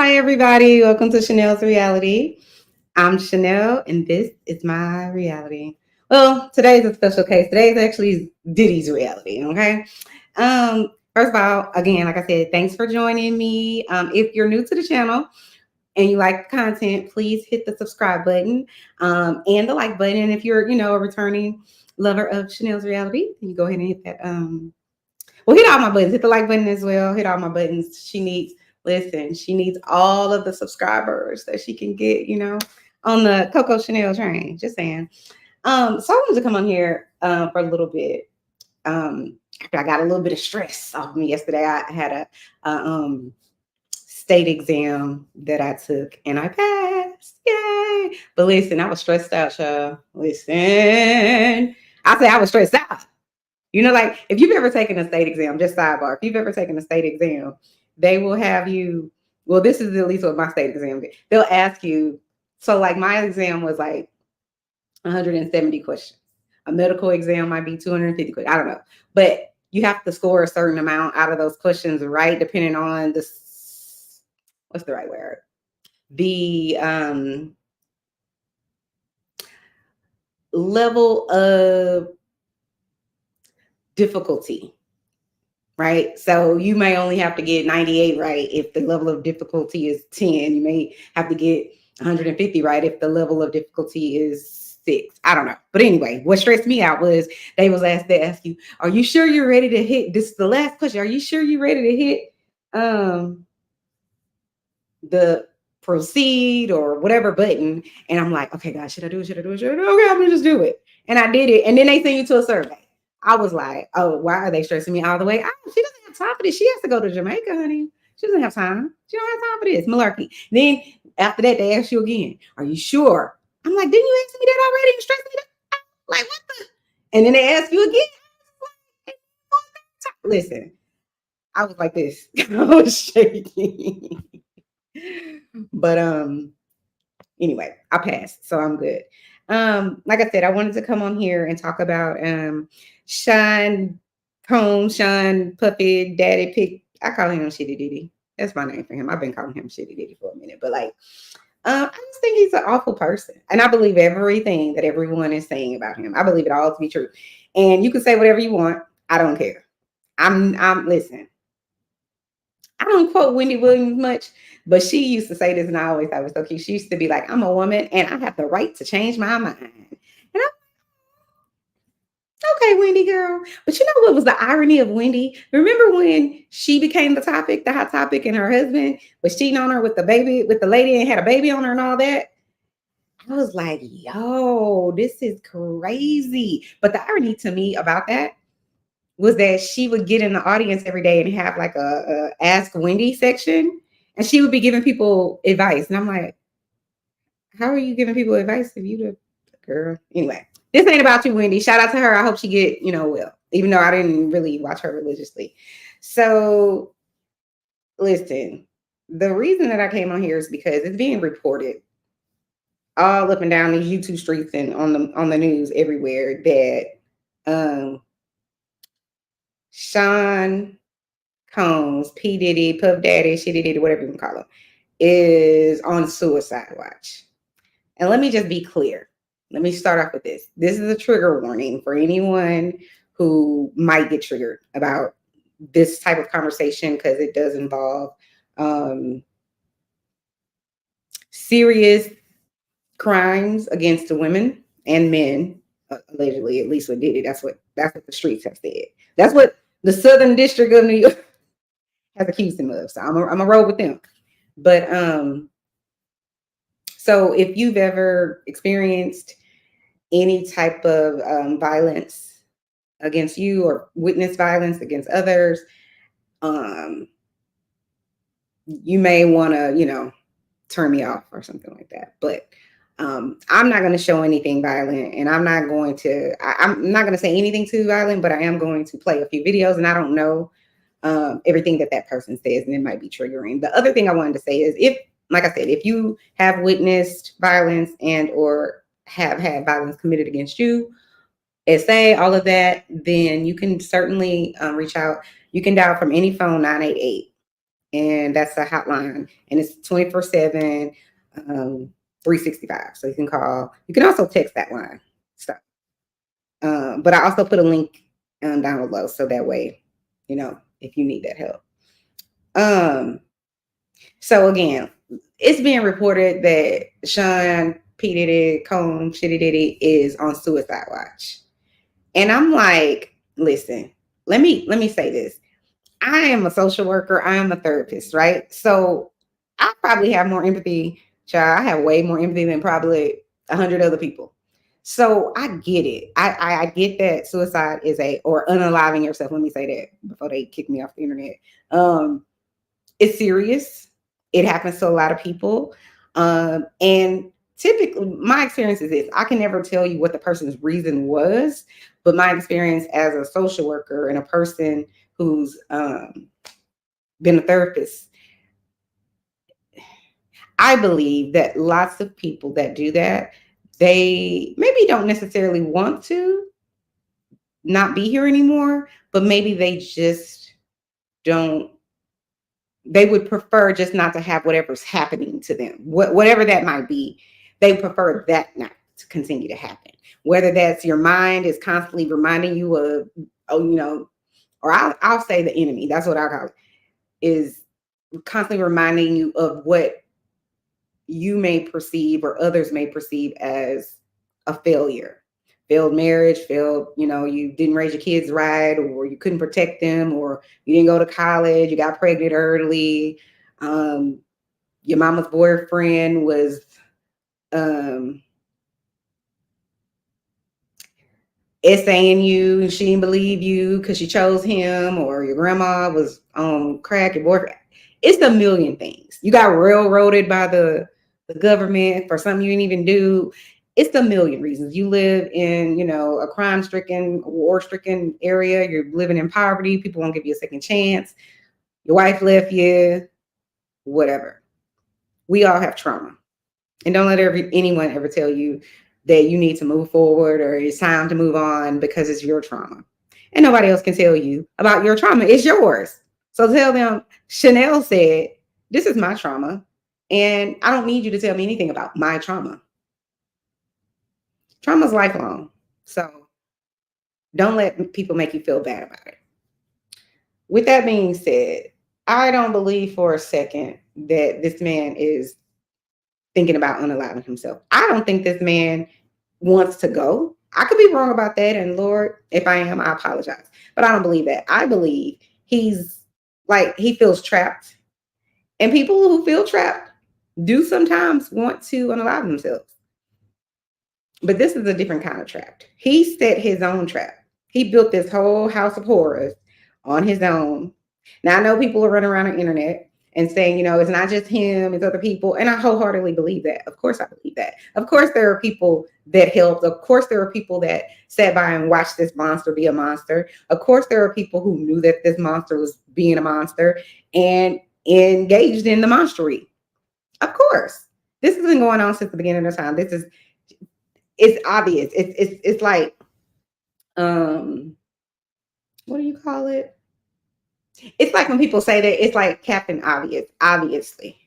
Hi, everybody. Welcome to Chanel's Reality. I'm Chanel, and this is my reality. Well, today's a special case. Today's actually Diddy's reality, okay? First of all, again, like I said, thanks for joining me. If you're new to the channel and you like the content, please hit the subscribe button and the like button. And if you're, a returning lover of Chanel's Reality, then you go ahead and hit that. Well, hit all my buttons. Hit the like button as well. Hit all my buttons. She needs all of the subscribers that she can get, on the Coco Chanel train. Just saying. So I wanted to come on here for a little bit. After I got a little bit of stress off me yesterday, I had a state exam that I took and I passed. Yay! But listen, I was stressed out, y'all. Listen, I was stressed out. Like if you've ever taken a state exam, just sidebar, if you've ever taken a state exam, they will have you, well, this is at least what my state exam did. They'll ask you, so like my exam was like 170 questions. A medical exam might be 250 questions. I don't know. But you have to score a certain amount out of those questions, right? Depending on what's the right word? The level of difficulty, right? So you may only have to get 98 right if the level of difficulty is 10. You may have to get 150 right if the level of difficulty is 6. I don't know. But anyway, what stressed me out was they ask you, are you sure you're ready to hit this? The last question. Are you sure you're ready to hit the proceed or whatever button? And I'm like, okay, guys, should I do it? Okay, I'm gonna just do it. And I did it. And then they send you to a survey. I was like, oh, why are they stressing me all the way? She doesn't have time for this. She has to go to Jamaica, honey. She doesn't have time. She don't have time for this. Malarkey. Then after that, they ask you again, are you sure? I'm like, didn't you ask me that already? You stressed me that? Like, what the? And then they ask you again. Listen, I was like this. I was shaking. But anyway, I passed, so I'm good. Like I said, I wanted to come on here and talk about Sean Combs, Sean Puffy, Daddy Pick. I call him Shitty Diddy. That's my name for him. I've been calling him Shitty Diddy for a minute, but like, I just think he's an awful person, and I believe everything that everyone is saying about him. I believe it all to be true, and you can say whatever you want. I don't care. I'm listen. I don't quote Wendy Williams much, but she used to say this, and I always thought it was so cute. She used to be like, I'm a woman and I have the right to change my mind. And I'm okay, Wendy girl. But you know what was the irony of Wendy? Remember when she became the hot topic, and her husband was cheating on her with the baby, with the lady, and had a baby on her and all that? I was like, yo, this is crazy. But the irony to me about that was that she would get in the audience every day and have like a Ask Wendy section, and she would be giving people advice. And I'm like, how are you giving people advice if you the girl? Anyway, this ain't about you, Wendy. Shout out to her. I hope she get, well, even though I didn't really watch her religiously. So listen, the reason that I came on here is because it's being reported all up and down these YouTube streets and on the news everywhere that Sean Combs, P. Diddy, Puff Daddy, Shitty Diddy, whatever you can call him, is on suicide watch. And let me just be clear. Let me start off with this. This is a trigger warning for anyone who might get triggered about this type of conversation, because it does involve serious crimes against the women and men, allegedly, at least what did it. That's what the streets have said. That's what the Southern District of New York has accused him of. So I'm a roll with them. But so if you've ever experienced any type of violence against you or witnessed violence against others, you may want to, turn me off or something like that. But I'm not going to show anything violent, and I'm not going to say anything too violent, but I am going to play a few videos, and I don't know everything that person says, and it might be triggering. The other thing I wanted to say is, like I said, if you have witnessed violence and or have had violence committed against you, SA, all of that, then you can certainly reach out. You can dial from any phone 988, and that's a hotline, and it's 24/7, 365. So you can call. You can also text that line. So, but I also put a link down below, so that way, if you need that help. So again, it's being reported that Sean P. Diddy Combs, Shitty Diddy, is on suicide watch. And I'm like, listen, let me say this. I am a social worker. I am a therapist, right? So I probably have more empathy. Child, I have way more empathy than probably 100 other people. So I get it. I get that suicide is or unaliving yourself. Let me say that before they kick me off the internet. It's serious. It happens to a lot of people. And typically, my experience is this. I can never tell you what the person's reason was, but my experience as a social worker and a person who's been a therapist, I believe that lots of people that do that, they maybe don't necessarily want to not be here anymore, but maybe they just don't. They would prefer just not to have whatever's happening to them, whatever that might be. They prefer that not to continue to happen. Whether that's your mind is constantly reminding you of, or I'll say the enemy. That's what I call it. Is constantly reminding you of what you may perceive or others may perceive as a failure. Failed marriage, you didn't raise your kids right, or you couldn't protect them, or you didn't go to college, you got pregnant early, your mama's boyfriend was essaying you and she didn't believe you because she chose him, or your grandma was on crack, your boyfriend. It's a million things. You got railroaded by the government for something you didn't even do. It's a million reasons. You live in, a crime-stricken, war-stricken area. You're living in poverty. People won't give you a second chance. Your wife left you, whatever. We all have trauma. And don't let anyone ever tell you that you need to move forward or it's time to move on because it's your trauma. And nobody else can tell you about your trauma. It's yours. So tell them, Chanel said, this is my trauma, and I don't need you to tell me anything about my trauma. Trauma is lifelong. So don't let people make you feel bad about it. With that being said, I don't believe for a second that this man is thinking about unaliving himself. I don't think this man wants to go. I could be wrong about that. And Lord, if I am, I apologize. But I don't believe that. I believe he feels trapped. And people who feel trapped do sometimes want to unalive themselves. But this is a different kind of trap. He set his own trap. He built this whole house of horrors on his own. Now, I know people are running around the internet and saying, it's not just him, it's other people. And I wholeheartedly believe that. Of course, I believe that. Of course, there are people that helped. Of course, there are people that sat by and watched this monster be a monster. Of course, there are people who knew that this monster was being a monster and engaged in the monstery. Of course. This has been going on since the beginning of time. It's obvious. It's like, what do you call it? It's like when people say that, it's like Captain Obvious, obviously,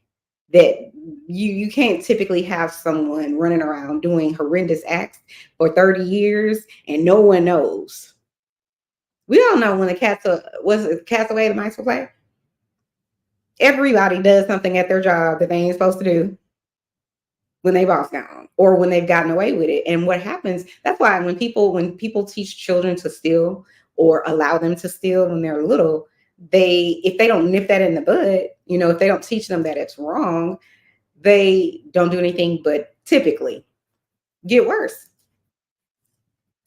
that you can't typically have someone running around doing horrendous acts for 30 years and no one knows. We all know when the cat's away, the mice will play. Everybody does something at their job that they ain't supposed to do when they boss gone or when they've gotten away with it. And what happens, that's why when people teach children to steal or allow them to steal when they're little, if they don't nip that in the bud, if they don't teach them that it's wrong, they don't do anything but typically get worse.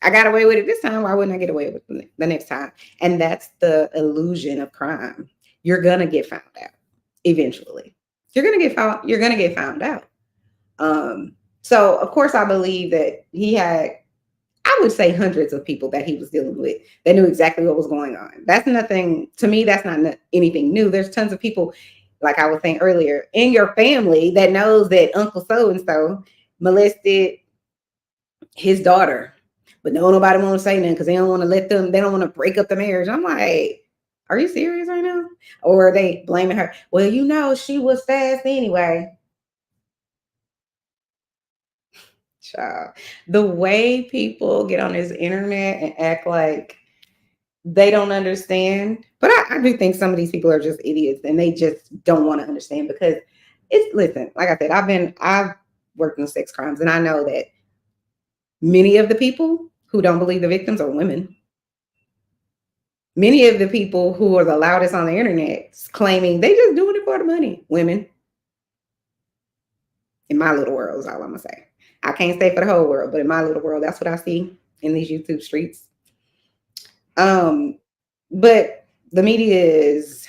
I got away with it this time. Why wouldn't I get away with it the next time? And that's the illusion of crime. You're going to get found out eventually. You're going to get found out. So of course I believe that he had, I would say, hundreds of people that he was dealing with that knew exactly what was going on. That's nothing to me. That's not anything new. There's tons of people, like I was saying earlier, in your family that knows that Uncle so-and-so molested his daughter, but nobody want to say nothing because they don't want to they don't want to break up the marriage. I'm like, Are you serious right now? Or are they blaming her? Well, you know, she was fast anyway. Child. The way people get on this internet and act like they don't understand. But I do think some of these people are just idiots and they just don't want to understand because listen, like I said, I've worked in sex crimes and I know that many of the people who don't believe the victims are women. Many of the people who are the loudest on the internet claiming they just doing it for the money, women. In my little world is all I'm gonna say. I can't say for the whole world, but in my little world, that's what I see in these YouTube streets. But the media is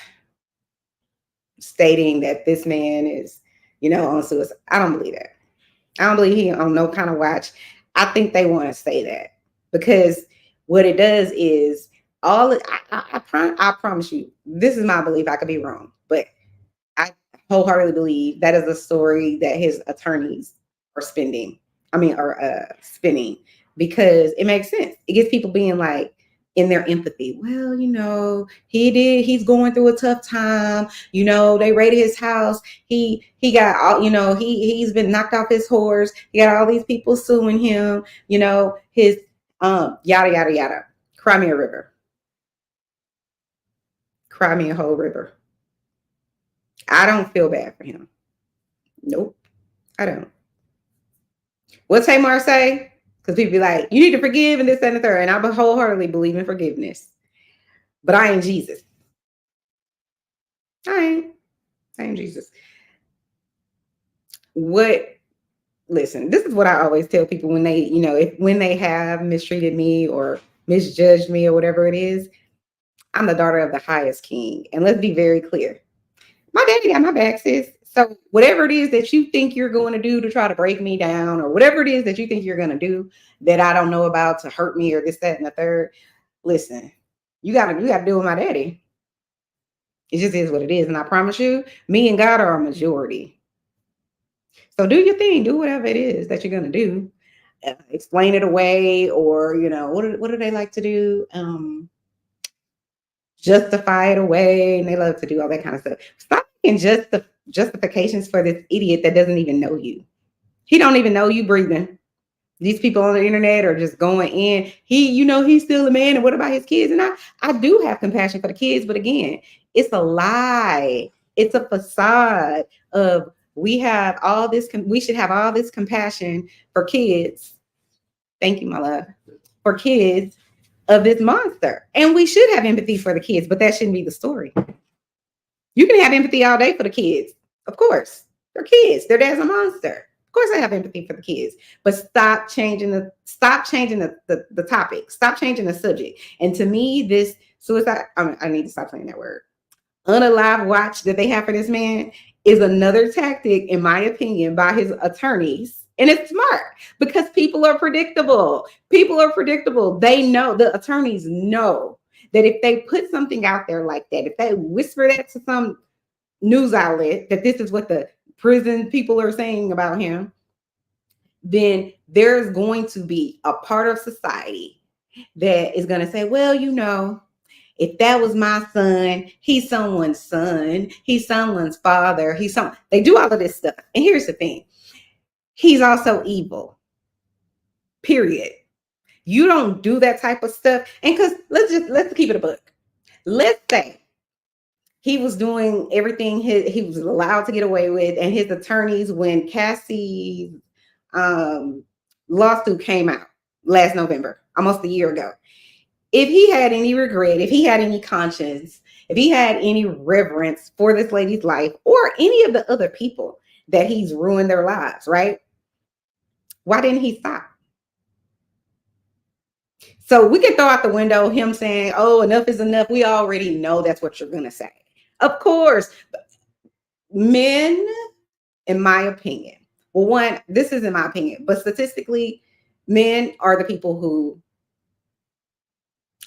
stating that this man is, on suicide. I don't believe that. I don't believe he on no kind of watch. I think they want to say that because what it does is I promise you, this is my belief. I could be wrong, but I wholeheartedly believe that is a story that his attorneys are spinning because it makes sense. It gets people being like in their empathy. Well, he's going through a tough time. They raided his house. He got all, he's been knocked off his horse. He got all these people suing him, his yada yada yada. Cry me a river. Cry me a whole river. I don't feel bad for him. Nope, I don't. What's Tamar say? Because people be like, you need to forgive and this and the third. And I wholeheartedly believe in forgiveness. But I ain't Jesus. I ain't Jesus. Listen, this is what I always tell people when they, when they have mistreated me or misjudged me or whatever it is. I'm the daughter of the highest king. And let's be very clear. My daddy got my back, sis. So whatever it is that you think you're going to do to try to break me down, or whatever it is that you think you're going to do that I don't know about to hurt me or this, that, and the third, listen, you gotta deal with my daddy. It just is what it is. And I promise you, me and God are a majority. So do your thing, do whatever it is that you're going to do. Explain it away, or, what do they like to do? Justify it away. And they love to do all that kind of stuff. Stop making justifications for this idiot that doesn't even know you. He don't even know you breathing. These people on the internet are just going in. He's still a man. And what about his kids? And I do have compassion for the kids. But again, it's a lie. It's a facade of we should have all this compassion for kids. Thank you, my love. For kids of this monster. And we should have empathy for the kids, but that shouldn't be the story. You can have empathy all day for the kids. Of course. They're kids. Their dad's a monster. Of course I have empathy for the kids. But stop changing the topic. Stop changing the subject. And to me, this suicide, I need to stop saying that word. Unalive watch that they have for this man is another tactic, in my opinion, by his attorneys. And it's smart because people are predictable. They know, the attorneys know that if they put something out there like that, if they whisper that to some news outlet that this is what the prison people are saying about him, then there's going to be a part of society that is going to say, well, if that was my son, he's someone's son, he's someone's father, they do all of this stuff. And here's the thing. He's also evil. Period. You don't do that type of stuff. And let's keep it a buck. Let's say he was doing everything he was allowed to get away with, and his attorneys, when Cassie's lawsuit came out last November, almost a year ago, if he had any regret, if he had any conscience, if he had any reverence for this lady's life or any of the other people that he's ruined their lives, right? Why didn't he stop? So we can throw out the window him saying, oh, enough is enough. We already know that's what you're going to say. Of course, men, in my opinion, well, this is in my opinion, but statistically, men are the people who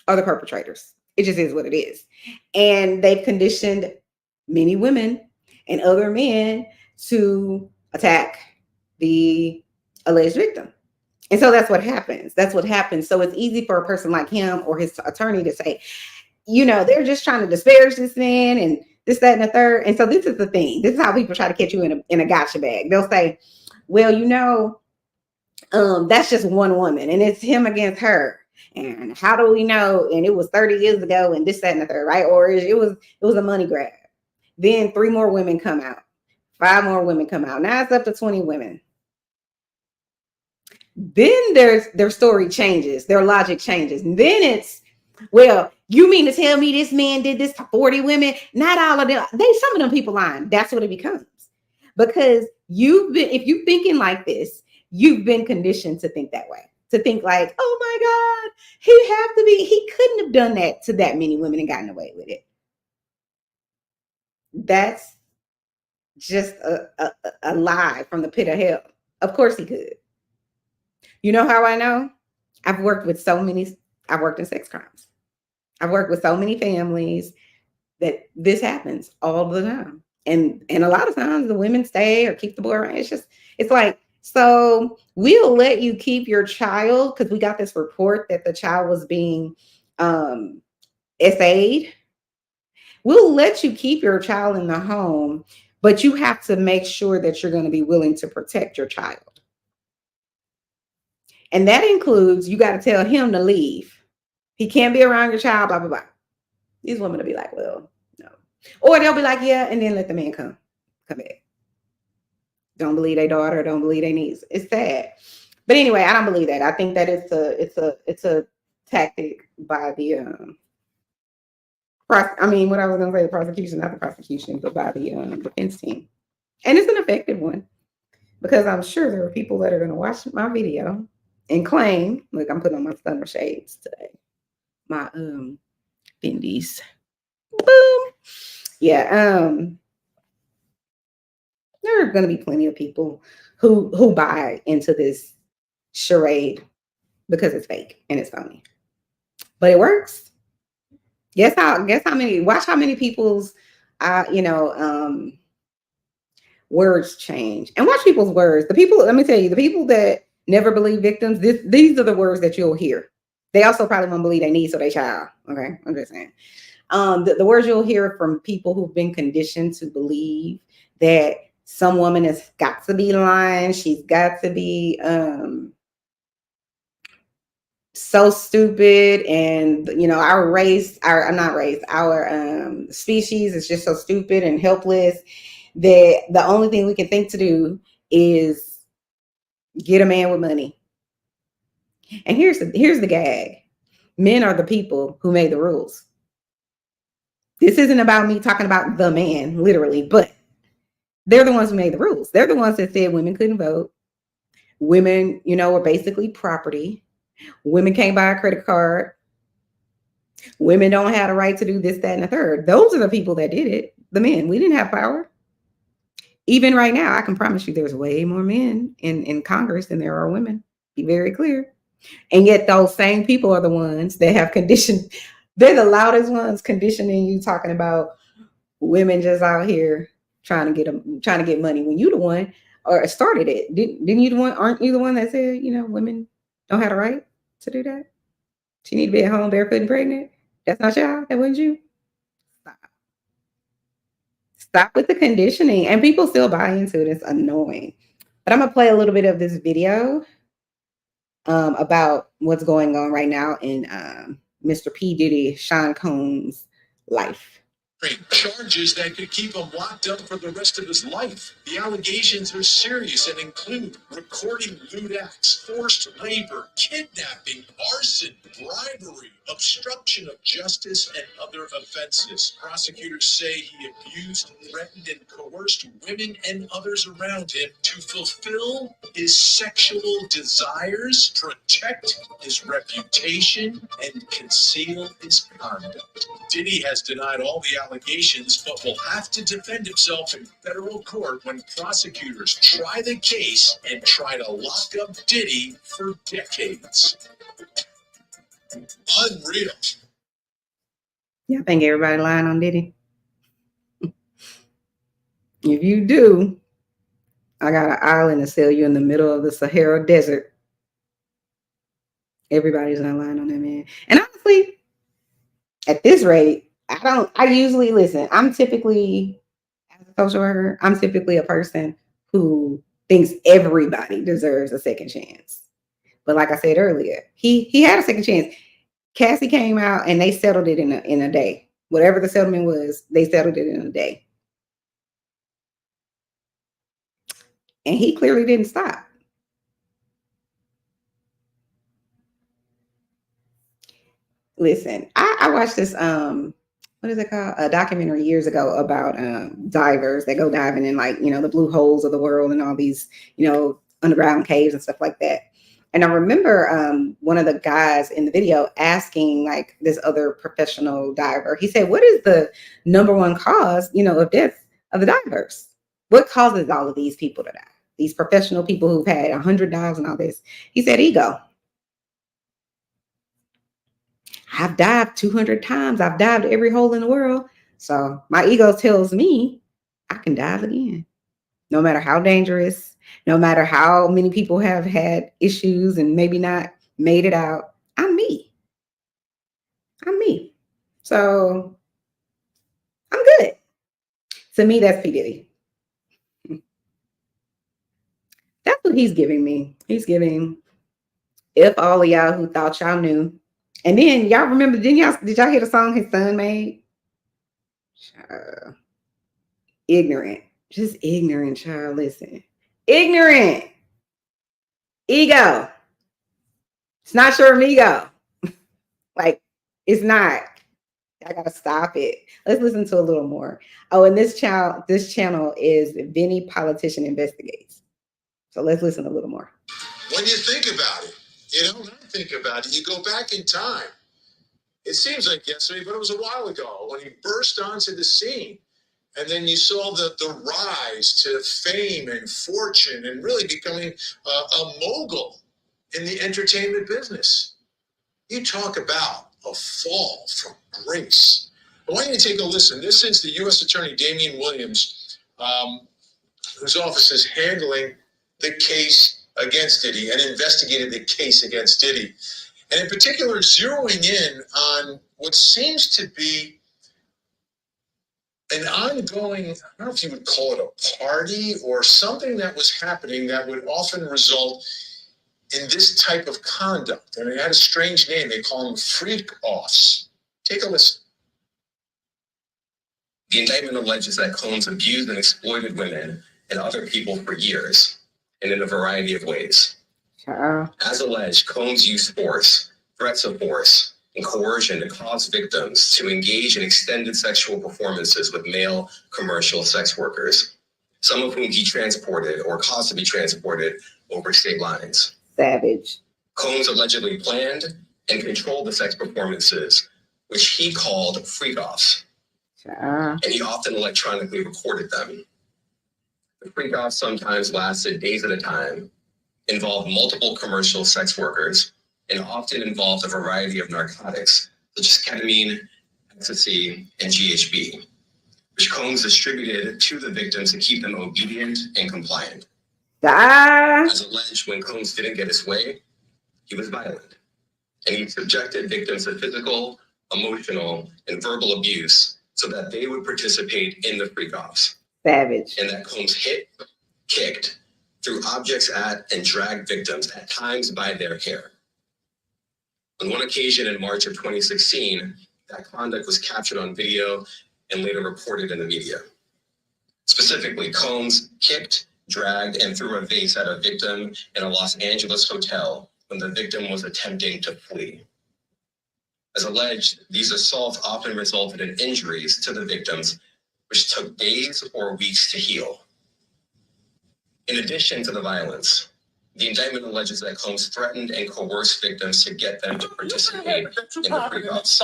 are the perpetrators. It just is what it is. And they've conditioned many women and other men to attack the alleged victim. And so that's what happens. So it's easy for a person like him or his attorney to say, they're just trying to disparage this man and this, that, and the third. And so this is the thing. This is how people try to catch you in a gotcha bag. They'll say, well, that's just one woman and it's him against her. And how do we know? And it was 30 years ago and this, that, and the third, right? Or it was a money grab. Then 3 more women come out. 5 more women come out. Now it's up to 20 women. Then their story changes. Their logic changes. And then it's, well, you mean to tell me this man did this to 40 women? Not all of them. Some of them people lying. That's what it becomes. Because if you're thinking like this, you've been conditioned to think that way. To think like, oh my God, he couldn't have done that to that many women and gotten away with it. That's just a lie from the pit of hell. Of course he could. You know how I know? I've worked in sex crimes. I've worked with so many families that this happens all the time. And a lot of times the women stay or keep the boy around. It's like, so we'll let you keep your child because we got this report that the child was being SA'd. We'll let you keep your child in the home, but you have to make sure that you're going to be willing to protect your child. And that includes, you got to tell him to leave. He can't be around your child, blah, blah, blah. These women will be like, well, no. Or they'll be like, yeah, and then let the man come back. Don't believe their daughter, don't believe their niece. It's sad. But anyway, I don't believe that. I think that it's a tactic by the what I was going to say, the prosecution, not the prosecution, but by the defense team. And it's an effective one because I'm sure there are people that are going to watch my video and claim, look, I'm putting on my stunner shades today. My Bendies. Boom. Yeah. There are going to be plenty of people who buy into this charade because it's fake and it's phony. But it works. Watch how many people's words change. And watch people's words. Let me tell you, the people that never believe victims, these are the words that you'll hear. They also probably won't believe they need so they child. Okay, I'm just saying. The words you'll hear from people who've been conditioned to believe that some woman has got to be lying. She's got to be so stupid, and our species is just so stupid and helpless that the only thing we can think to do is get a man with money. And here's the gag. Men are the people who made the rules. This isn't about me talking about the man, literally, but they're the ones who made the rules. They're the ones that said women couldn't vote. Women, were basically property. Women can't buy a credit card. Women don't have the right to do this, that, and the third. Those are the people that did it. The men. We didn't have power. Even right now, I can promise you there's way more men in Congress than there are women. Be very clear. And yet those same people are the ones that have conditioned. They're the loudest ones conditioning you, talking about women just out here trying to get money when you the one or started it. Didn't you the one? Aren't you the one that said, women don't have the right to do that? She need to be at home barefoot and pregnant. That's not y'all. That wasn't you. Stop with the conditioning. And people still buy into it. It's annoying. But I'm going to play a little bit of this video about what's going on right now in Mr. P. Diddy, Sean Combs' life. Charges that could keep him locked up for the rest of his life. The allegations are serious and include recording lewd acts, forced labor, kidnapping, arson, bribery, obstruction of justice, and other offenses. Prosecutors say he abused, threatened, and coerced women and others around him to fulfill his sexual desires, protect his reputation, and conceal his conduct. Diddy has denied all the allegations, but will have to defend himself in federal court when prosecutors try the case and try to lock up Diddy for decades. Unreal. Yeah, I think everybody lying on Diddy. If you do, I got an island to sell you in the middle of the Sahara Desert. Everybody's not lying on that man. And honestly, At this rate, I usually listen. I'm typically, as a social worker, I'm typically a person who thinks everybody deserves a second chance. But like I said earlier, he had a second chance. Cassie came out and they settled it in a day. Whatever the settlement was, they settled it in a day. And he clearly didn't stop. Listen, I watched this what is it called? A documentary years ago about divers that go diving in, like, the blue holes of the world and all these, underground caves and stuff like that. And I remember one of the guys in the video asking like this other professional diver, he said, what is the number one cause, of death of the divers? What causes all of these people to die? These professional people who've had 100 dives and all this. He said, ego. I've dived 200 times. I've dived every hole in the world. So my ego tells me I can dive again. No matter how dangerous, no matter how many people have had issues and maybe not made it out, I'm me. I'm me. So I'm good. To me, that's P. Diddy. That's what he's giving me. He's giving, if all of y'all who thought y'all knew. And then y'all remember, did y'all hear the song his son made? Ignorant. Just ignorant, child. Listen. Ignorant. Ego. It's not your ego. Like, it's not. I gotta stop it. Let's listen to a little more. Oh, and this channel is Vinny Politician Investigates. So let's listen a little more. When you think about it, when I think about it, you go back in time. It seems like yesterday, but it was a while ago when he burst onto the scene. And then you saw the rise to fame and fortune and really becoming a mogul in the entertainment business. You talk about a fall from grace. I want you to take a listen. This is the U.S. Attorney Damian Williams, whose office is handling the case against Diddy and investigated the case against Diddy. And in particular, zeroing in on what seems to be an ongoing, I don't know if you would call it a party or something that was happening that would often result in this type of conduct. And it had a strange name. They call them freak-offs. Take a listen. The indictment alleges that Combs abused and exploited women and other people for years, and in a variety of ways. As alleged, Combs used force, threats of force, and coercion to cause victims to engage in extended sexual performances with male commercial sex workers, some of whom he transported or caused to be transported over state lines. Savage. Combs allegedly planned and controlled the sex performances, which he called freak-offs, and he often electronically recorded them. The freak-offs sometimes lasted days at a time, involved multiple commercial sex workers, and often involved a variety of narcotics, such as ketamine, ecstasy, and GHB, which Combs distributed to the victims to keep them obedient and compliant. As alleged, when Combs didn't get his way, he was violent, and he subjected victims to physical, emotional, and verbal abuse so that they would participate in the freak-offs. Savage. And that Combs hit, kicked, threw objects at, and dragged victims, at times by their hair. On one occasion in March of 2016, that conduct was captured on video and later reported in the media. Specifically, Combs kicked, dragged, and threw a vase at a victim in a Los Angeles hotel when the victim was attempting to flee. As alleged, these assaults often resulted in injuries to the victims, which took days or weeks to heal. In addition to the violence, the indictment alleges that Combs threatened and coerced victims to get them to participate in the freak-offs.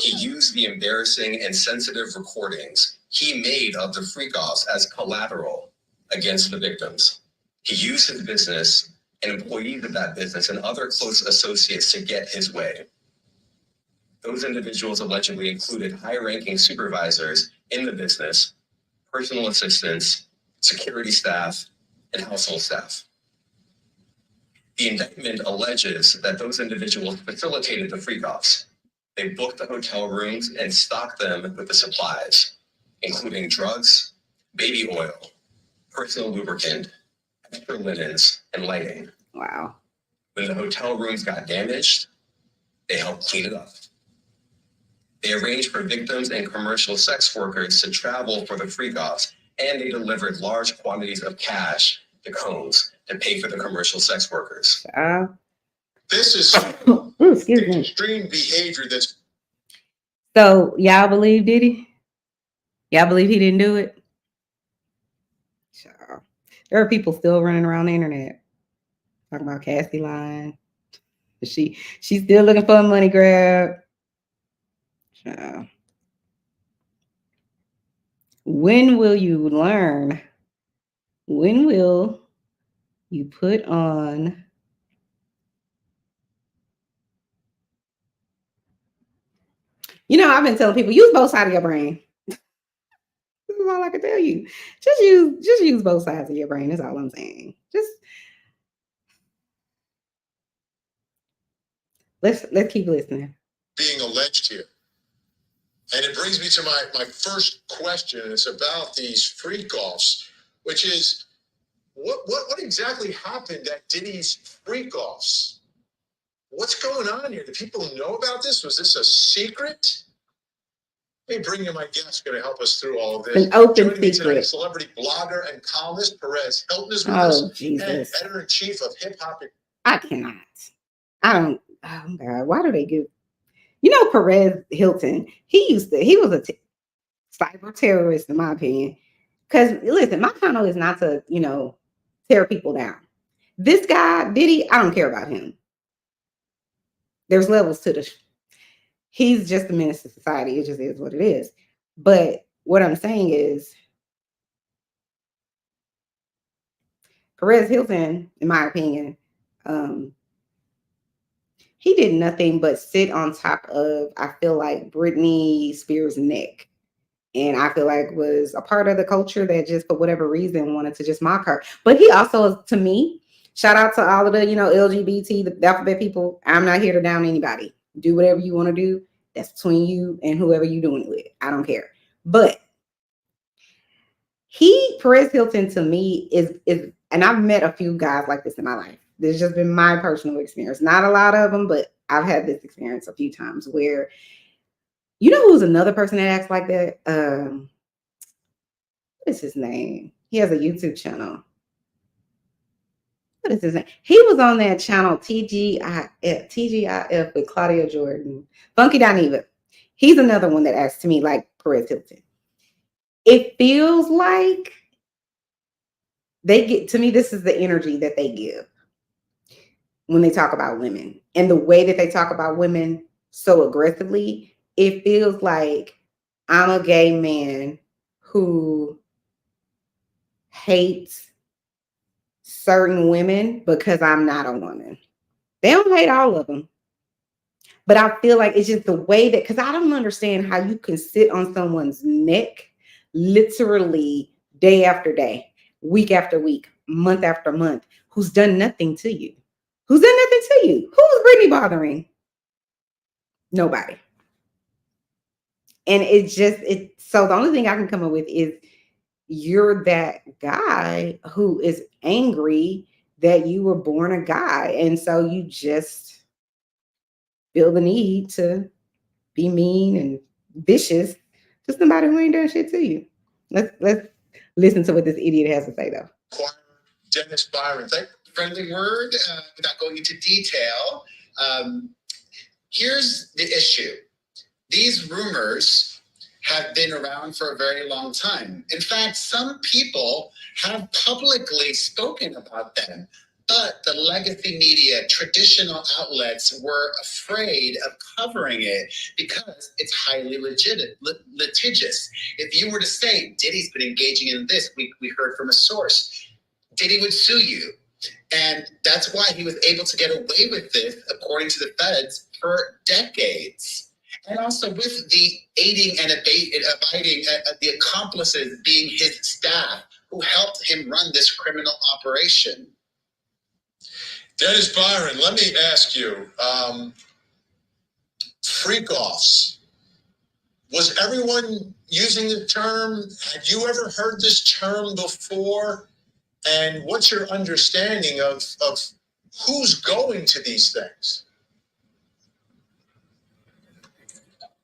He used the embarrassing and sensitive recordings he made of the freak-offs as collateral against the victims. He used his business and employees of that business and other close associates to get his way. Those individuals allegedly included high-ranking supervisors in the business, personal assistants, security staff, and household staff. The indictment alleges that those individuals facilitated the freak-offs, They booked the hotel rooms and stocked them with the supplies, including drugs, baby oil, personal lubricant, extra linens, and lighting. Wow. When the hotel rooms got damaged, they helped clean it up. They arranged for victims and commercial sex workers to travel for the freak-offs, and they delivered large quantities of cash to Combs to pay for the commercial sex workers. This is extreme behavior that's... So, y'all believe Diddy? Y'all believe he didn't do it? Child. There are people still running around the internet talking about Cassie lying. She's still looking for a money grab. Child. When will you learn? When will you put on I've been telling people, use both sides of your brain. This is all I can tell you. Just use both sides of your brain. That's all I'm saying. Let's keep listening. Being alleged here. And it brings me to my first question. It's about these freak-offs, which is what exactly happened at Diddy's freak-offs? What's going on here? Do people know about this? Was this a secret? Let me bring in my guest going to help us through all of this. An open Joining me secret. tonight, celebrity blogger and columnist Perez Hilton is with us. Jesus. And editor-in-chief of Hip Hop. I cannot. I don't. Oh God, why do they give? Perez Hilton. He was a cyber terrorist, in my opinion. Because listen, my channel is not to tear people down. This guy Diddy, I don't care about him. There's levels to this. He's just a menace to society. It just is what it is. But what I'm saying is, Perez Hilton, in my opinion, he did nothing but sit on top of, I feel like, Britney Spears' neck. And I feel like was a part of the culture that just, for whatever reason, wanted to just mock her. But he also, to me, shout out to all of the, LGBT, the alphabet people. I'm not here to down anybody. Do whatever you want to do. That's between you and whoever you're doing it with. I don't care. But Perez Hilton, to me, is, and I've met a few guys like this in my life. This has just been my personal experience. Not a lot of them, but I've had this experience a few times where, who's another person that acts like that? What is his name? He has a YouTube channel. What is his name? He was on that channel, TGIF with Claudia Jordan. Funky Dineva. He's another one that acts to me like Perez Hilton. It feels like they get, to me, this is the energy that they give when they talk about women. And the way that they talk about women so aggressively, it feels like I'm a gay man who hates certain women because I'm not a woman. They don't hate all of them. But I feel like it's just the way that, because I don't understand how you can sit on someone's neck literally day after day, week after week, month after month, who's done nothing to you. Who's done nothing to you? Who's Britney bothering? Nobody. And so the only thing I can come up with is you're that guy who is angry that you were born a guy. And so you just feel the need to be mean and vicious to somebody who ain't done shit to you. Let's listen to what this idiot has to say, though. Dennis Byron, thank you. Friendly word, without going into detail. Here's the issue. These rumors have been around for a very long time. In fact, some people have publicly spoken about them, but the legacy media, traditional outlets were afraid of covering it because it's highly litigious. If you were to say, Diddy's been engaging in this, we heard from a source, Diddy would sue you. And that's why he was able to get away with this, according to the feds, for decades. And also with the aiding and abiding, the accomplices being his staff who helped him run this criminal operation. Dennis Byron, let me ask you, freak-offs. Was everyone using the term? Had you ever heard this term before? And what's your understanding of who's going to these things?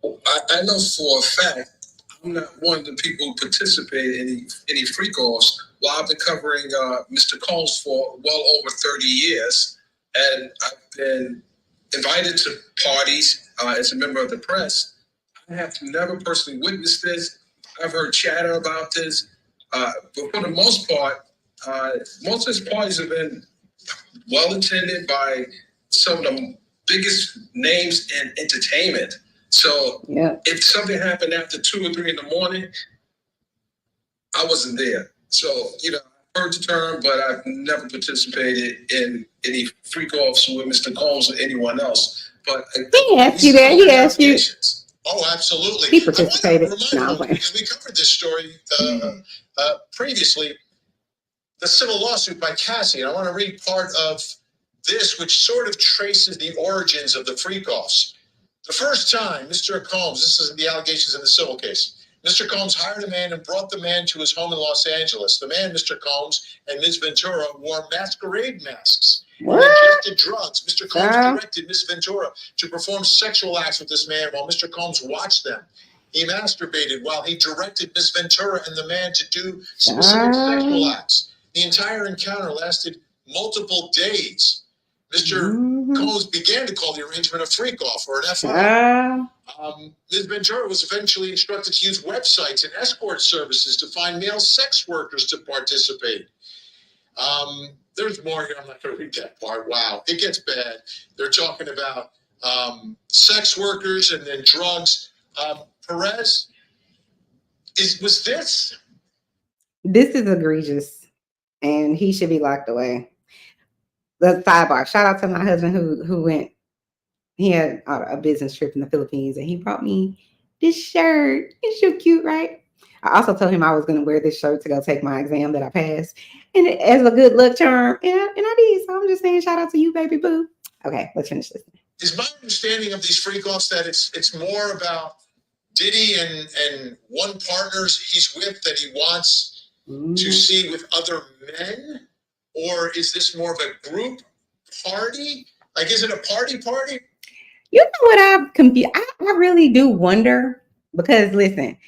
I know for a fact I'm not one of the people who participate in any freak-offs. Well, I've been covering Mr. Combs for well over 30 years, and I've been invited to parties as a member of the press. I have never personally witnessed this. I've heard chatter about this, but for the most part, most of his parties have been well attended by some of the biggest names in entertainment. So if something happened after 2 or 3 in the morning, I wasn't there. So, I've heard the term, but I've never participated in any freak-offs with Mr. Combs or anyone else. But he asked you that. He asked you. Oh, absolutely. He participated. Because we covered this story previously, the civil lawsuit by Cassie. And I want to read part of this, which sort of traces the origins of the freak-offs. The first time, Mr. Combs, this is the allegations in the civil case, Mr. Combs hired a man and brought the man to his home in Los Angeles. The man, Mr. Combs, and Ms. Ventura wore masquerade masks and ingested drugs. Mr. Combs directed Ms. Ventura to perform sexual acts with this man while Mr. Combs watched them. He masturbated while he directed Ms. Ventura and the man to do specific sexual acts. The entire encounter lasted multiple days. Mr. Combs began to call the arrangement a freak-off or an FI. Ms. Ventura was eventually instructed to use websites and escort services to find male sex workers to participate. There's more here. I'm not going to read that part. Wow, it gets bad. They're talking about sex workers and then drugs. Perez, was this? This is egregious, and he should be locked away. The sidebar. Shout out to my husband who went. He had a business trip in the Philippines, and he brought me this shirt. It's so cute, right? I also told him I was going to wear this shirt to go take my exam that I passed, and as a good luck charm, and I did. So I'm just saying, shout out to you, baby boo. Okay, let's finish listening. Is my understanding of these freak-offs that it's more about Diddy and one partners he's with that he wants to see with other men? Or is this more of a group party? Like, is it a party? You know what I'm confused? I really do wonder, because listen,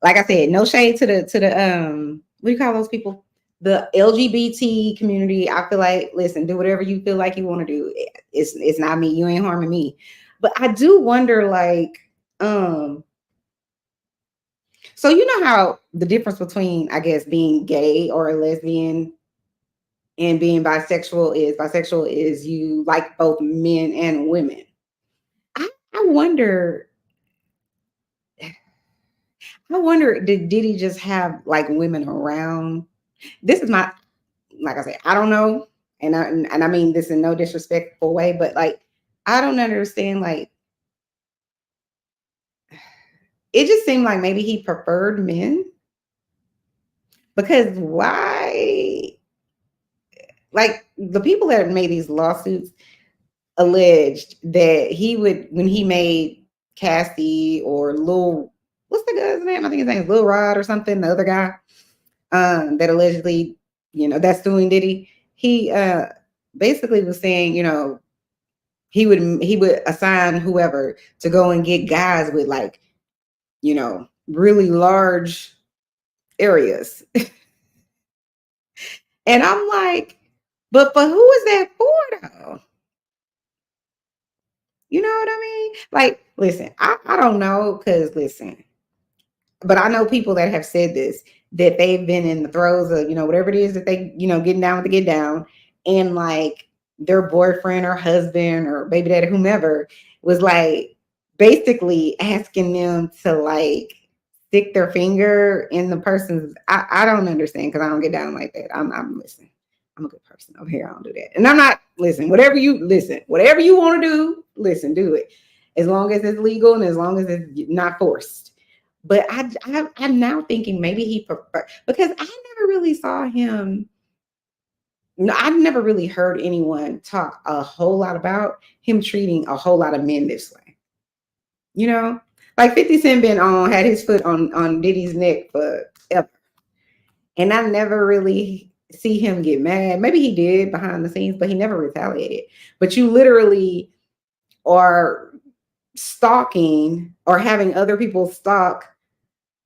like I said, no shade to the what do you call those people? The LGBT community. I feel like, listen, do whatever you feel like you want to do. It's not me. You ain't harming me. But I do wonder, like, so you know how the difference between, I guess, being gay or a lesbian and being bisexual is you like both men and women. I wonder, did Diddy just have like women around? This is my, like I said, I don't know. And I mean this in no disrespectful way, but like, I don't understand. Like, it just seemed like maybe he preferred men, because why? Like, the people that made these lawsuits alleged that he would, when he made Cassie or Lil, what's the guy's name? I think his name is Lil Rod or something. The other guy that allegedly, that's suing Diddy. He basically was saying, he would assign whoever to go and get guys with like, really large areas. And I'm like, but for who is that for though? You know what I mean? Like, listen, I don't know, because listen, but I know people that have said this, that they've been in the throes of, whatever it is that they, getting down with the get down, and like their boyfriend or husband or baby daddy, whomever, was like basically asking them to like stick their finger in the person's. I don't understand, because I don't get down like that. I'm listening. I'm a good person over here. I don't do that. And I'm not, whatever you want to do, do it. As long as it's legal and as long as it's not forced. But I'm now thinking maybe he prefer, because I never really saw him. No, I've never really heard anyone talk a whole lot about him treating a whole lot of men this way. You know, like 50 Cent had his foot on Diddy's neck forever. And I never really see him get mad. Maybe he did behind the scenes, but he never retaliated. But you literally are stalking or having other people stalk,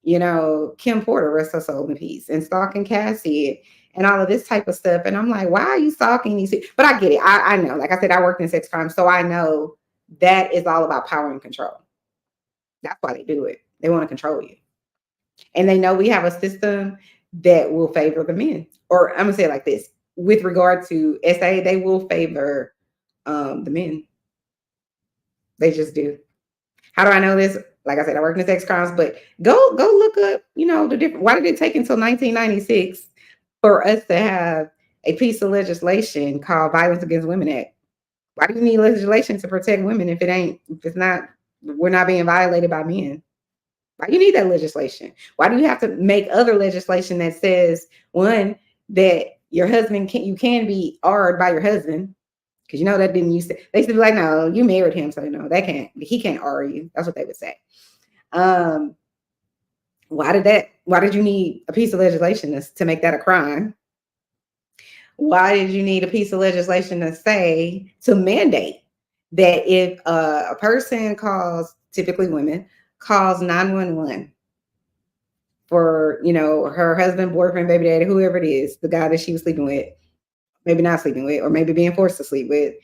Kim Porter, rest her soul in peace, and stalking Cassie and all of this type of stuff. And I'm like, why are you stalking these people? But I get it. I know, like I said, I worked in sex crimes, so I know that is all about power and control. That's why they do it. They want to control you. And they know we have a system that will favor the men. Or I'm going to say it like this. With regard to SA, they will favor the men. They just do. How do I know this? Like I said, I work in sex crimes, but go look up, the different. Why did it take until 1996 for us to have a piece of legislation called Violence Against Women Act? Why do you need legislation to protect women if we're not being violated by men? Why do you need that legislation? Why do you have to make other legislation that says, one, that your husband you can be R-ed by your husband? Because that didn't used to. They used to be like, no, you married him, so no, he can't R you. That's what they would say. Why did you need a piece of legislation to make that a crime? Why did you need a piece of legislation to mandate that if a person typically women, calls 911 for, her husband, boyfriend, baby daddy, whoever it is, the guy that she was sleeping with, maybe not sleeping with, or maybe being forced to sleep with.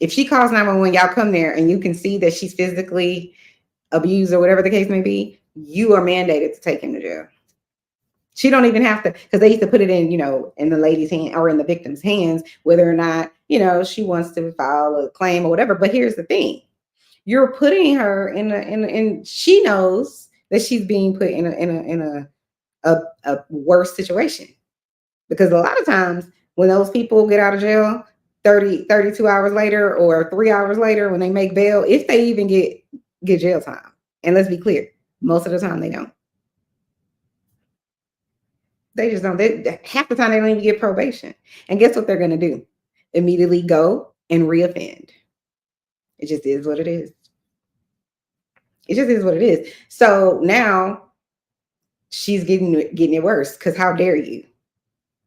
If she calls 911, y'all come there and you can see that she's physically abused or whatever the case may be, you are mandated to take him to jail. She don't even have to, because they used to put it in, in the lady's hand or in the victim's hands, whether or not, she wants to file a claim or whatever. But here's the thing. You're putting her in she knows that she's being put in a worse situation. Because a lot of times when those people get out of jail 32 hours later or 3 hours later, when they make bail, if they even get jail time, and let's be clear, most of the time they don't. They just don't. Half the time they don't even get probation. And guess what they're going to do? Immediately go and reoffend. It just is what it is. It just is what it is. So now she's getting it worse, because how dare you?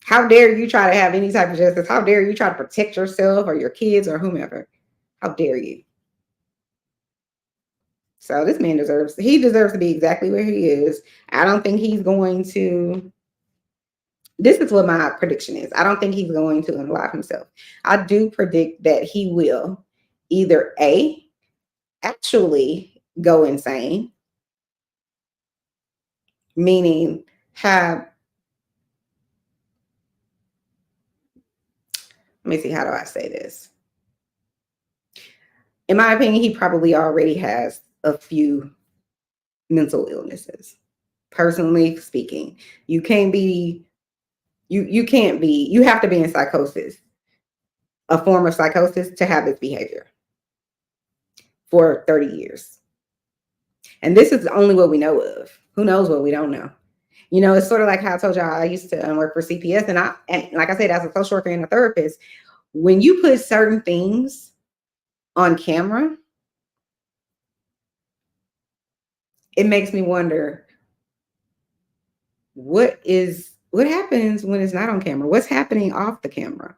How dare you try to have any type of justice? How dare you try to protect yourself or your kids or whomever? How dare you? So this man deserves to be exactly where he is. I don't think he's going to. This is what my prediction is. I don't think he's going to unalive himself. I do predict that he will either A, actually go insane, meaning let me see, how do I say this? In my opinion, he probably already has a few mental illnesses. Personally speaking, you have to be in psychosis, a form of psychosis, to have this behavior for 30 years. And this is only what we know of. Who knows what we don't know? It's sort of like how I told y'all I used to work for CPS. And like I said, as a social worker and a therapist, when you put certain things on camera, it makes me wonder, what happens when it's not on camera? What's happening off the camera?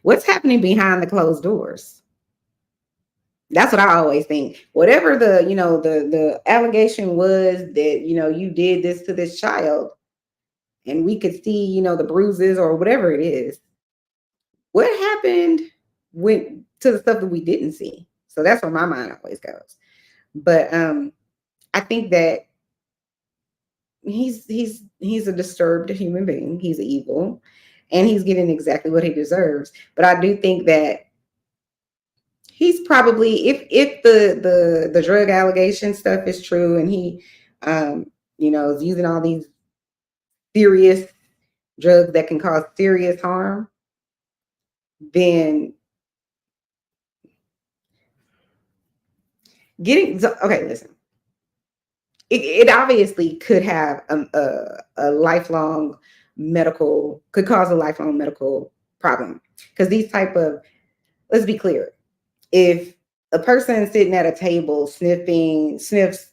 What's happening behind the closed doors? That's what I always think. Whatever the allegation was that, you did this to this child, and we could see, the bruises or whatever it is. What happened to the stuff that we didn't see? So that's where my mind always goes. But I think that he's a disturbed human being. He's evil, and he's getting exactly what he deserves. But I do think that he's probably, if the drug allegation stuff is true, and he is using all these serious drugs that can cause serious harm, then listen. It obviously could have a lifelong could cause a lifelong medical problem, because these type of, let's be clear, if a person sitting at a table sniffs,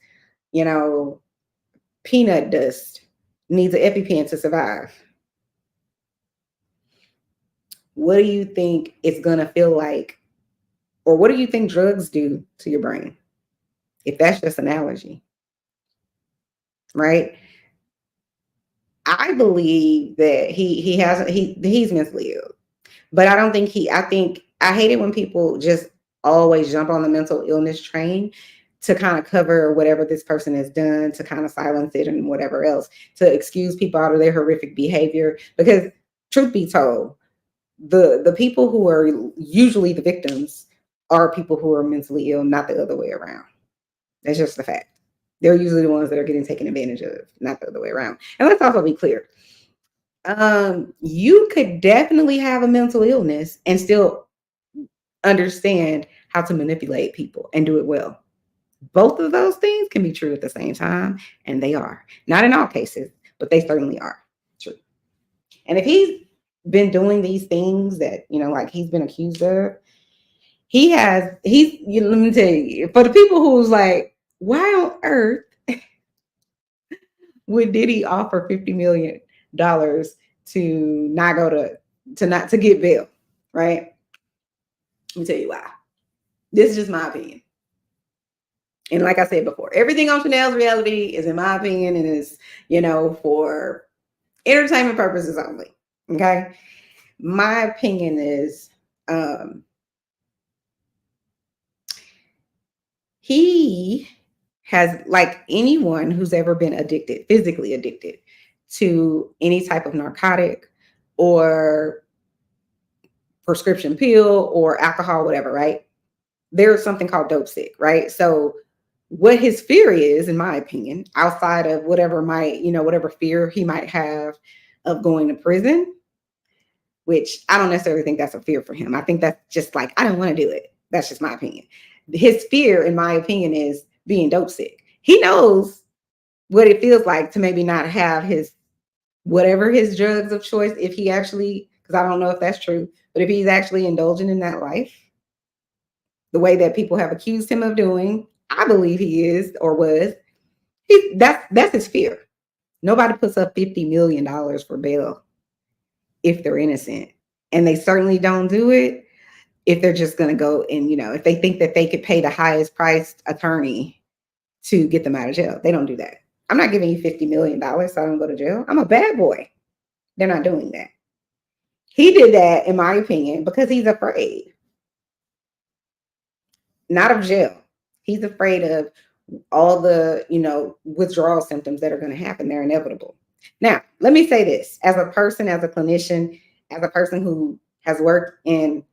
peanut dust needs an EpiPen to survive. What do you think it's going to feel like? Or what do you think drugs do to your brain? If that's just an analogy, right? I believe that he's mentally ill, but I don't think I hate it when people just always jump on the mental illness train to kind of cover whatever this person has done, to kind of silence it and whatever else, to excuse people out of their horrific behavior. Because truth be told, the people who are usually the victims are people who are mentally ill, not the other way around. That's just the fact. They're usually the ones that are getting taken advantage of, not the other way around. And let's also be clear. You could definitely have a mental illness and still understand how to manipulate people and do it well. Both of those things can be true at the same time, and they are. Not in all cases, but they certainly are true. And if he's been doing these things that, like he's been accused of, let me tell you, for the people who's like, why on earth would Diddy offer $50 million to not go to get bail, right? Let me tell you why. This is just my opinion. And like I said before, everything on Chanel's reality is in my opinion and is, for entertainment purposes only. Okay. My opinion is he has, like anyone who's ever been addicted, physically addicted to any type of narcotic or prescription pill or alcohol, whatever, right? There's something called dope sick, right? So what his fear is, in my opinion, outside of whatever fear he might have of going to prison, which I don't necessarily think that's a fear for him. I think that's just like, I don't want to do it. That's just my opinion. His fear, in my opinion, is being dope sick. He knows what it feels like to maybe not have whatever his drugs of choice, if he actually, because I don't know if that's true, but if he's actually indulging in that life, the way that people have accused him of doing, I believe he is or was. That's his fear. Nobody puts up $50 million for bail if they're innocent. And they certainly don't do it if they're just going to go and, if they think that they could pay the highest priced attorney to get them out of jail. They don't do that. I'm not giving you $50 million so I don't go to jail. I'm a bad boy. They're not doing that. He did that, in my opinion, because he's afraid. Not of jail. He's afraid of all the, withdrawal symptoms that are going to happen. They're inevitable. Now, let me say this. As a person, as a clinician, as a person who has worked in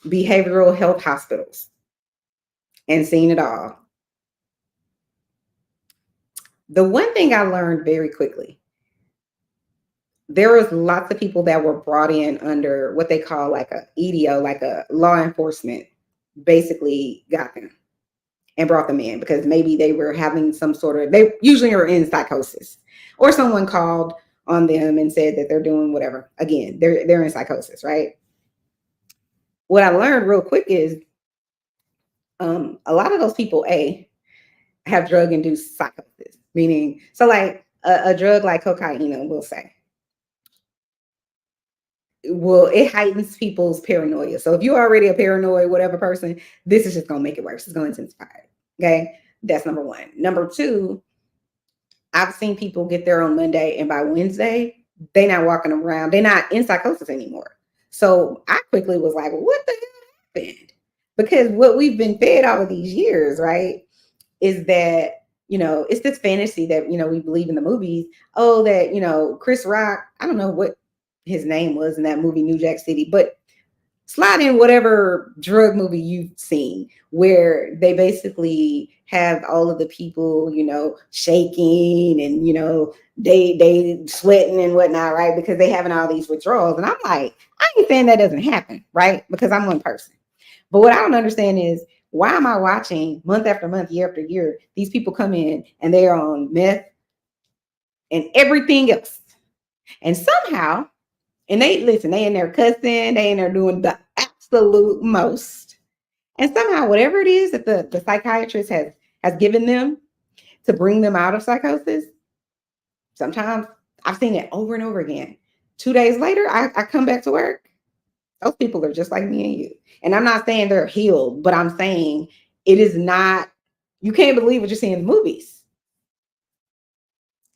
behavioral health hospitals and seen it all, the one thing I learned very quickly, there was lots of people that were brought in under what they call like a EDO, like a law enforcement, basically got them and brought them in because maybe they were having they usually are in psychosis, or someone called on them and said that they're doing whatever. Again, they're in psychosis, right? What I learned real quick is a lot of those people, have drug-induced psychosis, meaning, so like a drug like cocaine, we'll say, it heightens people's paranoia. So if you're already a paranoid, whatever person, this is just going to make it worse. It's going to intensify it. Okay. That's number one. Number two, I've seen people get there on Monday and by Wednesday, they're not walking around. They're not in psychosis anymore. So I quickly was like, well, what the hell happened? Because what we've been fed all of these years, right, is that, it's this fantasy that, we believe in the movies. Oh, that, Chris Rock, I don't know what his name was in that movie, New Jack City, but slide in whatever drug movie you've seen where they basically have all of the people, shaking and, they sweating and whatnot, right? Because they having all these withdrawals. And I'm like, I ain't saying that doesn't happen, right? Because I'm one person. But what I don't understand is, why am I watching month after month, year after year, these people come in and they are on meth and everything else. And somehow, and they in there cussing, they in there doing the absolute most. And somehow, whatever it is that the psychiatrist has given them to bring them out of psychosis, sometimes I've seen it over and over again. 2 days later, I come back to work. Those people are just like me and you. And I'm not saying they're healed, but I'm saying it is not, you can't believe what you see in the movies.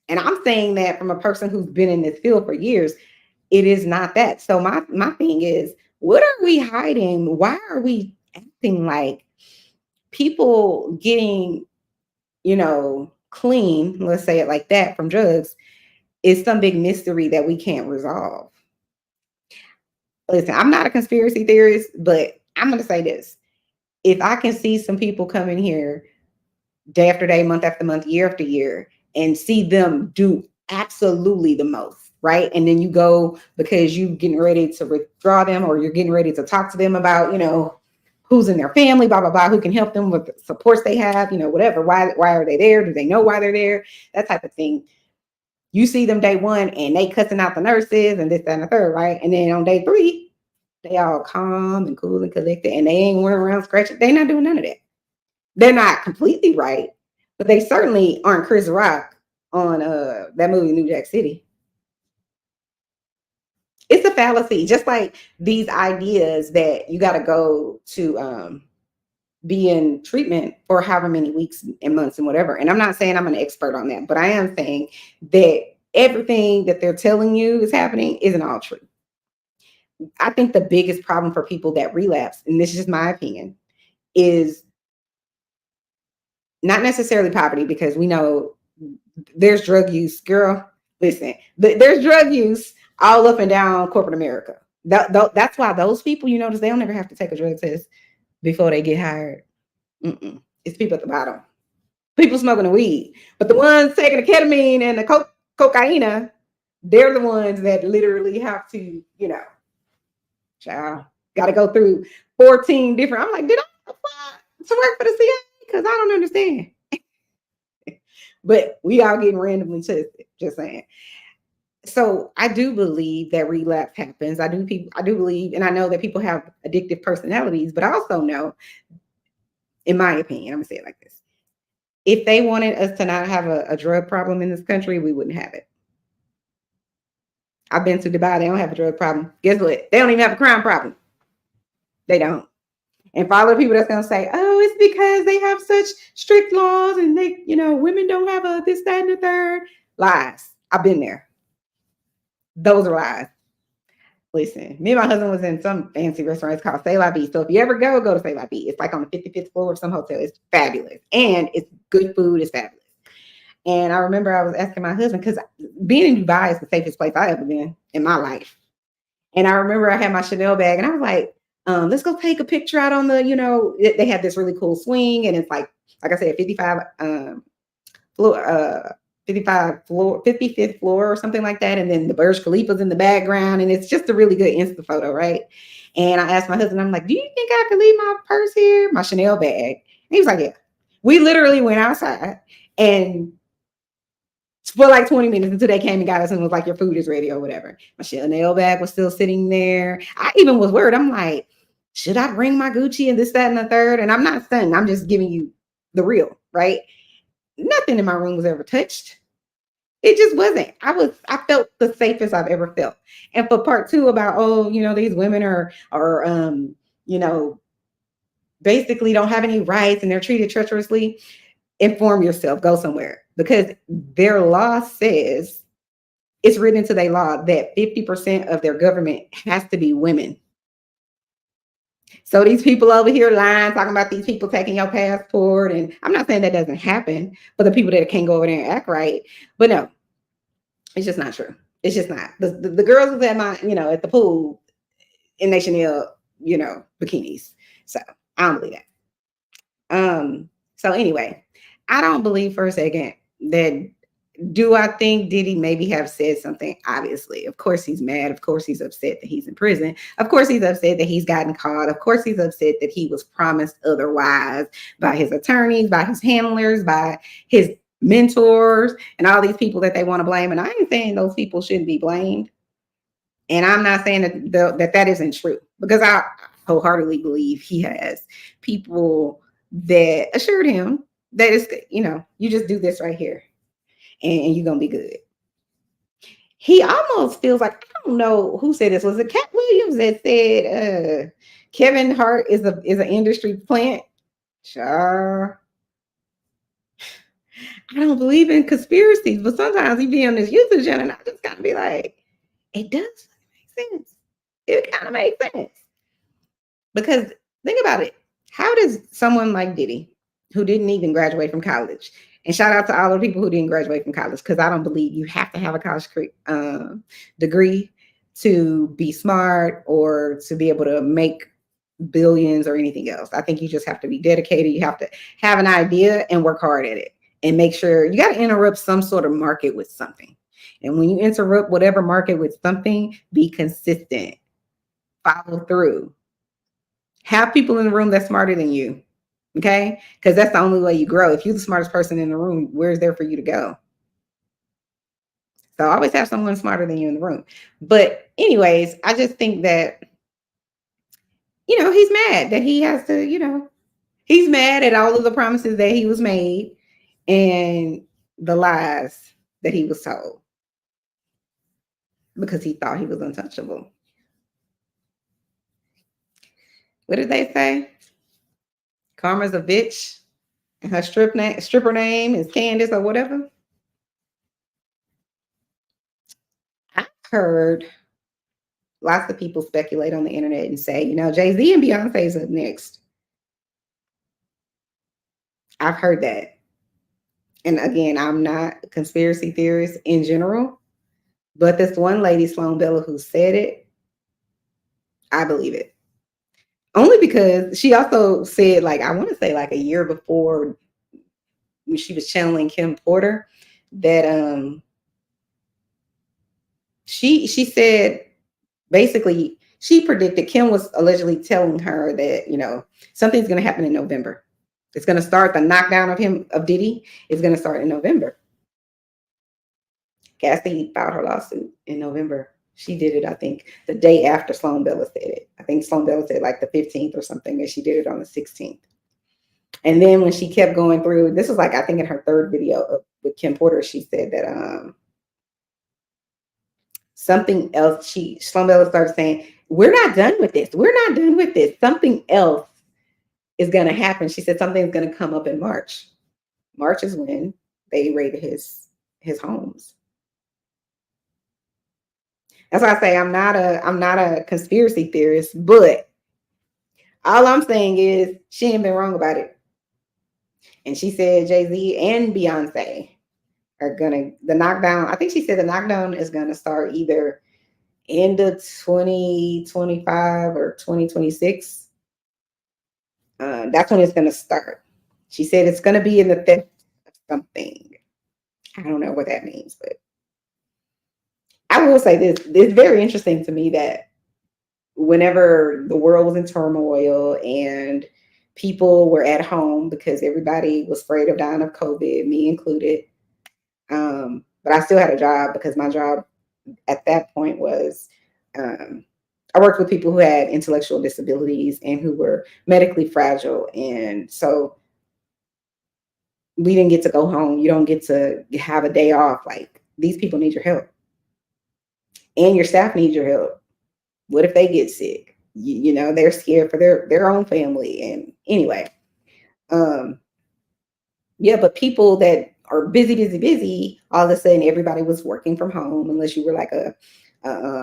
And I'm saying that from a person who's been in this field for years. It is not that. So my thing is, what are we hiding? Why are we acting like people getting, clean, let's say it like that, from drugs is some big mystery that we can't resolve? Listen, I'm not a conspiracy theorist, but I'm going to say this. If I can see some people come in here day after day, month after month, year after year, and see them do absolutely the most, right? And then you go because you're getting ready to withdraw them, or you're getting ready to talk to them about, who's in their family, blah, blah, blah, who can help them with the supports they have, whatever. Why are they there? Do they know why they're there? That type of thing. You see them day one and they cussing out the nurses and this, that, and the third, right? And then on day 3, they all calm and cool and collected, and they ain't running around scratching. They're not doing none of that. They're not completely right, but they certainly aren't Chris Rock on that movie, New Jack City. It's a fallacy, just like these ideas that you got to go to be in treatment for however many weeks and months and whatever. And I'm not saying I'm an expert on that, but I am saying that everything that they're telling you is happening isn't all true. I think the biggest problem for people that relapse, and this is just my opinion, is not necessarily poverty, because we know there's drug use, girl. Listen, there's drug use all up and down corporate America. That's why those people, you notice, they don't ever have to take a drug test before they get hired. It's people at the bottom, people smoking the weed, but the ones taking the ketamine and the cocaine, they're the ones that literally have to, child, got to go through 14 different. I'm like, did I apply to work for the CIA? Because I don't understand. But we all getting randomly tested, just saying. So I do believe that relapse happens. I do believe, and I know that people have addictive personalities, but I also know, in my opinion, I'm gonna say it like this: if they wanted us to not have a drug problem in this country, we wouldn't have it. I've been to Dubai; they don't have a drug problem. Guess what? They don't even have a crime problem. They don't. And for all the people that's gonna say, "Oh, it's because they have such strict laws and they, women don't have a this, that, and the third," lies. I've been there. Those are lies. Listen, me and my husband was in some fancy restaurant. It's called C'est La Vie. So if you ever go to C'est La Vie. It's like on the 55th floor of some hotel. It's fabulous. And it's good food. It's fabulous. And I remember I was asking my husband, because being in Dubai is the safest place I've ever been in my life. And I remember I had my Chanel bag and I was like, let's go take a picture out on the, they had this really cool swing. And it's like I said, 55th floor or something like that. And then the Burj Khalifa's in the background. And it's just a really good Insta photo, right? And I asked my husband, I'm like, do you think I could leave my purse here? My Chanel bag. And he was like, yeah. We literally went outside and for like 20 minutes until they came and got us and was like, your food is ready or whatever. My Chanel bag was still sitting there. I even was worried. I'm like, should I bring my Gucci and this, that, and the third? And I'm not stunning. I'm just giving you the real, right? Nothing in my room was ever touched. It just wasn't. I felt the safest I've ever felt. And for part 2 about, these women are basically don't have any rights and they're treated treacherously, inform yourself, go somewhere, because their law says, it's written into their law that 50% of their government has to be women. So these people over here lying, talking about these people taking your passport. And I'm not saying that doesn't happen, but the people that can't go over there and act right. But no, it's just not true. It's just not. The girls was at my, at the pool in their Chanel, bikinis. So I don't believe that. So anyway, I don't believe for a second that, do I think Diddy maybe have said something? Obviously. Of course he's mad. Of course he's upset that he's in prison. Of course he's upset that he's gotten caught. Of course he's upset that he was promised otherwise by his attorneys, by his handlers, by his mentors, and all these people that they want to blame. And I ain't saying those people shouldn't be blamed. And I'm not saying that that isn't true, because wholeheartedly believe he has people that assured him that it's, you just do this right here and you're going to be good. He almost feels like, I don't know who said this. Was it Cat Williams that said Kevin Hart is an industry plant? Sure. I don't believe in conspiracies, but sometimes he be on this YouTube channel and I just gotta be like, it does make sense. It kind of makes sense. Because think about it. How does someone like Diddy, who didn't even graduate from college, and shout out to all the people who didn't graduate from college, because I don't believe you have to have a college degree to be smart or to be able to make billions or anything else. I think you just have to be dedicated. You have to have an idea and work hard at it and make sure you got to interrupt some sort of market with something. And when you interrupt whatever market with something, be consistent, follow through. Have people in the room that's smarter than you. Okay? Because that's the only way you grow. If you're the smartest person in the room, where's there for you to go? So always have someone smarter than you in the room. But anyways, I just think that, he's mad that he has to, he's mad at all of the promises that he was made and the lies that he was told because he thought he was untouchable. What did they say? Karma's a bitch and her stripper name is Candace or whatever. I've heard lots of people speculate on the internet and say, Jay-Z and Beyonce's up next. I've heard that. And again, I'm not a conspiracy theorist in general, but this one lady, Sloan Bella, who said it, I believe it. Only because she also said, I want to say a year before when she was channeling Kim Porter, that she said basically she predicted, Kim was allegedly telling her that, something's going to happen in November. It's going to start, the knockdown of Diddy is going to start in November. Cassie filed her lawsuit in November. She did it, I think, the day after Sloan Bella said it. I think Sloan Bella said the 15th or something, and she did it on the 16th. And then when she kept going through, this was I think in her third video with Kim Porter, she said that something else, Sloan Bella started saying, we're not done with this. We're not done with this. Something else is going to happen. She said something's going to come up in March. March is when they raided his homes. That's why I say I'm not a conspiracy theorist, but all I'm saying is she ain't been wrong about it. And she said Jay-Z and Beyonce are the knockdown. I think she said the knockdown is gonna start either end of 2025 or 2026. That's when it's gonna start. She said it's gonna be in the theft of something. I don't know what that means, but I will say this. It's very interesting to me that whenever the world was in turmoil and people were at home because everybody was afraid of dying of COVID, me included. But I still had a job because my job at that point was I worked with people who had intellectual disabilities and who were medically fragile. And so we didn't get to go home. You don't get to have a day off. These people need your help. And your staff needs your help. What if they get sick? They're scared for their own family. And anyway, yeah, but people that are busy, all of a sudden everybody was working from home, unless you were a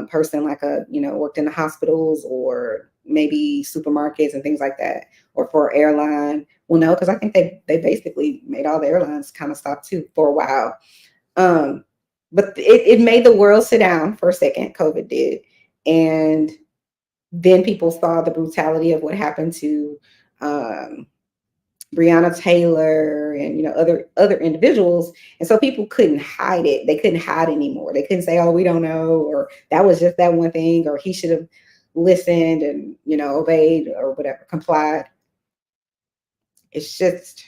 person worked in the hospitals or maybe supermarkets and things like that, or for airline. Well, no, because I think they basically made all the airlines kind of stop too for a while. But it made the world sit down for a second. COVID did. And then people saw the brutality of what happened to Breonna Taylor and other individuals, and so people couldn't hide it. They couldn't hide anymore. They couldn't say, "Oh, we don't know," or "That was just that one thing," or "He should have listened and obeyed or whatever, complied." It's just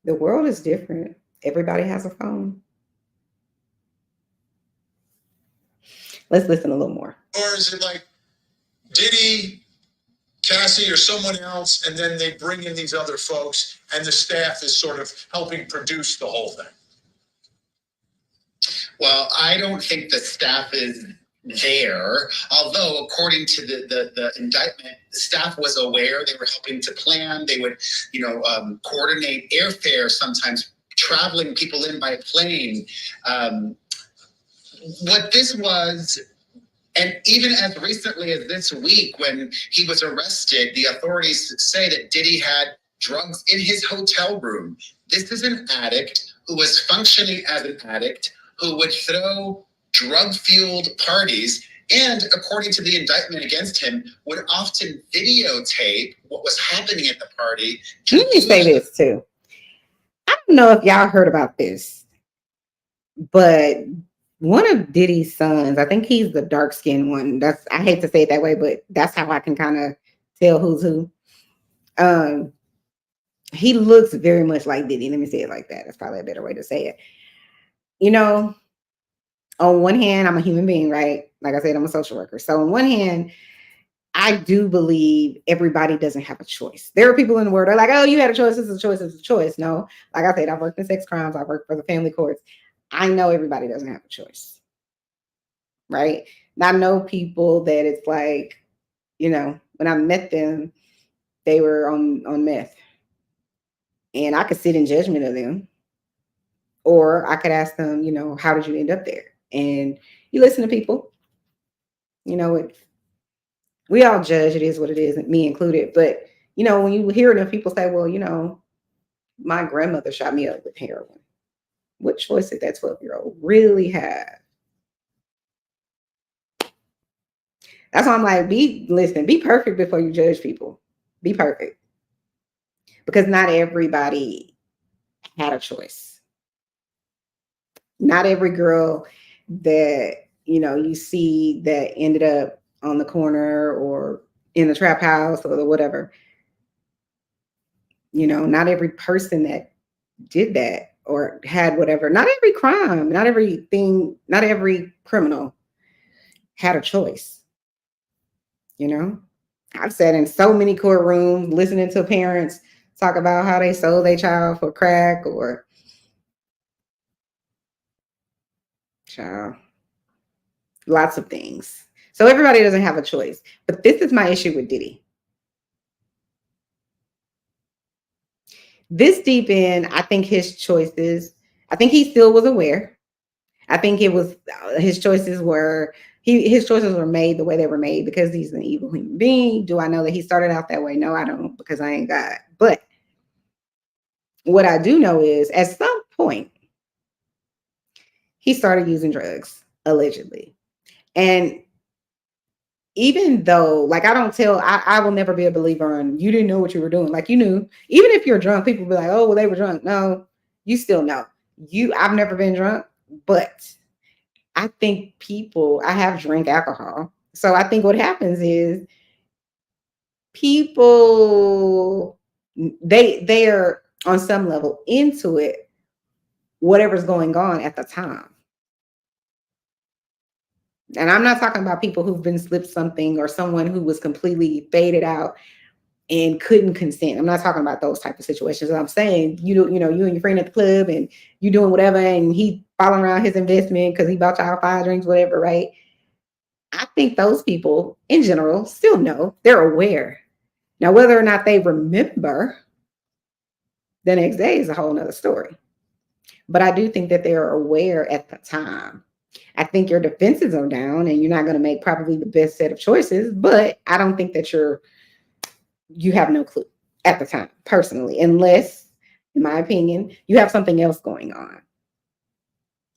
the world is different. Everybody has a phone. Let's listen a little more. Or is it like Diddy, Cassie, or someone else, and then they bring in these other folks, and the staff is sort of helping produce the whole thing? Well, I don't think the staff is there, although according to the indictment, the staff was aware. They were helping to plan. They would, coordinate airfare, sometimes traveling people in by plane. What this was, and even as recently as this week when he was arrested, the authorities say that Diddy had drugs in his hotel room. This is an addict who was functioning as an addict, who would throw drug-fueled parties, and according to the indictment against him, would often videotape what was happening at the party. Let me say this too. I don't know if y'all heard about this, but one of Diddy's sons, I think he's the dark-skinned one. I hate to say it that way, but that's how I can kind of tell who's who. He looks very much like Diddy. Let me say it like that. That's probably a better way to say it. On one hand, I'm a human being, right? Like I said, I'm a social worker. So on one hand, I do believe everybody doesn't have a choice. There are people in the world that are like, oh, you had a choice. This is a choice. It's a choice. No, like I said, I've worked in sex crimes. I've worked for the family courts. I know everybody doesn't have a choice, right? And I know people that it's like, when I met them, they were on meth. And I could sit in judgment of them. Or I could ask them, how did you end up there? And you listen to people. We all judge. It is what it is, me included. But, when you hear enough people say, well, my grandmother shot me up with heroin. What choice did that 12-year-old really have? That's why I'm like, be perfect before you judge people. Be perfect. Because not everybody had a choice. Not every girl that, you see that ended up on the corner or in the trap house or whatever. Not every person that did that or had whatever, not every crime, not everything, not every criminal had a choice. I've sat in so many courtrooms listening to parents talk about how they sold their child for crack or child, lots of things. So everybody doesn't have a choice. But this is my issue with Diddy. This deep in, I think his choices, I think he still was aware. I think it was his choices were made the way they were made because he's an evil human being. Do I know that he started out that way? No, I don't, because I ain't God. But what I do know is at some point, he started using drugs, allegedly. And even though, like, I will never be a believer on you didn't know what you were doing. Like, you knew, even if you're drunk, people be like, oh, well, they were drunk. No, you still know. I've never been drunk, but I think I have drank alcohol. So I think what happens is people, they are on some level into it, whatever's going on at the time. And I'm not talking about people who've been slipped something or someone who was completely faded out and couldn't consent. I'm not talking about those type of situations. I'm saying, you and your friend at the club and you doing whatever and he following around his investment because he bought y'all 5 drinks, whatever, right? I think those people in general still know, they're aware. Now, whether or not they remember the next day is a whole nother story. But I do think that they are aware at the time. I think your defenses are down and you're not going to make probably the best set of choices, but I don't think that you have no clue at the time, personally, unless, in my opinion, you have something else going on.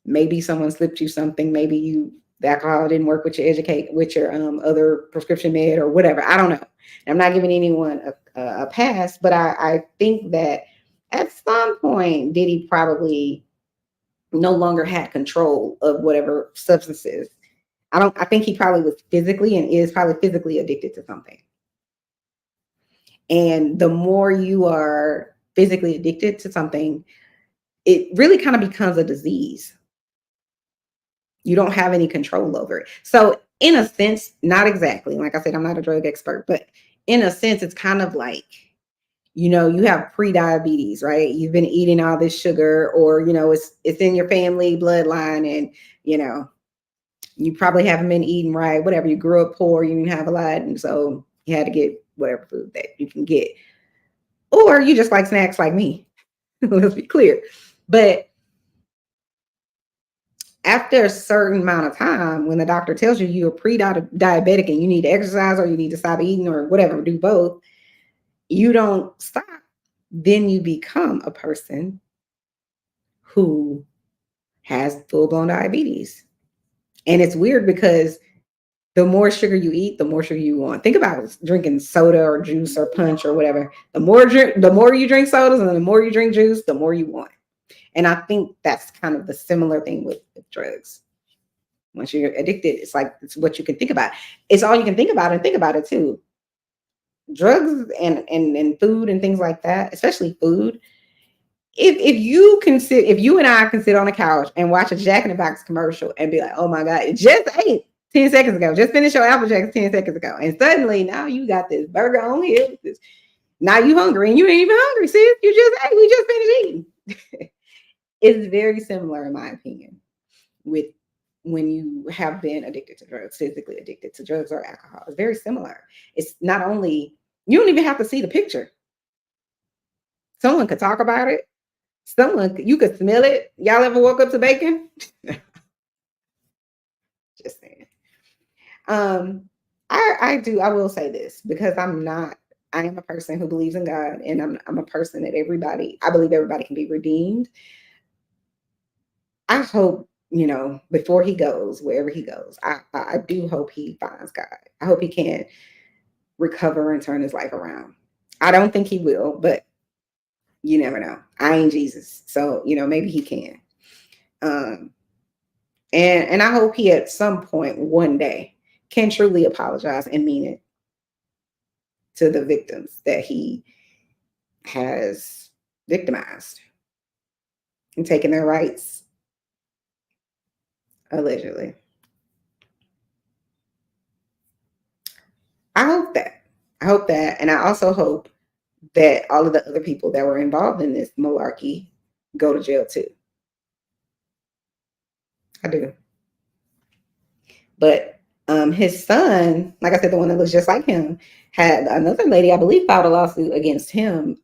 Maybe someone slipped you something. Maybe the alcohol didn't work with your other prescription med or whatever. I don't know. I'm not giving anyone a pass, but I think that at some point, Diddy probably no longer had control of whatever substances. I think he probably was physically and is probably physically addicted to something. And the more you are physically addicted to something, it really kind of becomes a disease. You don't have any control over it. So in a sense, not exactly. Like I said, I'm not a drug expert, but in a sense, it's kind of like, you know, you have pre-diabetes, right? You've been eating all this sugar, or, you know, it's in your family bloodline, and, you know, you probably haven't been eating right, whatever. You grew up poor, you didn't have a lot, and so you had to get whatever food that you can get. Or you just like snacks like me. Let's be clear. But after a certain amount of time, when the doctor tells you you're pre-diabetic and you need to exercise, or you need to stop eating, or whatever, do both, you don't stop. Then you become a person who has full-blown diabetes. And it's weird because the more sugar you eat, the more sugar you want. Think about drinking soda or juice or punch or whatever. The more you drink sodas and the more you drink juice, the more you want. And I think that's kind of the similar thing with drugs. Once you're addicted, it's like, it's what you can think about. It's all you can think about, and think about it too. Drugs and food and things like that, especially food. If you and I can sit on a couch and watch a Jack in the Box commercial and be like, oh my God, it just ate 10 seconds ago, just finished your Apple Jacks 10 seconds ago. And suddenly now you got this burger on here. Now you hungry, and you ain't even hungry, sis. We just finished eating. It's very similar, in my opinion, with when you have been addicted to drugs, physically addicted to drugs or alcohol. It's very similar. It's not only, you don't even have to see the picture. Someone could talk about it. You could smell it. Y'all ever woke up to bacon? Just saying. I will say this, because I am a person who believes in God, and I'm a person that I believe everybody can be redeemed. I hope, you know, before he goes, wherever he goes, I do hope he finds God. I hope he can recover and turn his life around. I don't think he will, but you never know. I ain't Jesus. So, you know, maybe he can. And I hope he at some point one day can truly apologize and mean it to the victims that he has victimized and taken their rights, allegedly. I hope that. And I also hope that all of the other people that were involved in this malarkey go to jail too. I do. But his son, like I said, the one that looks just like him, had another lady, I believe, filed a lawsuit against him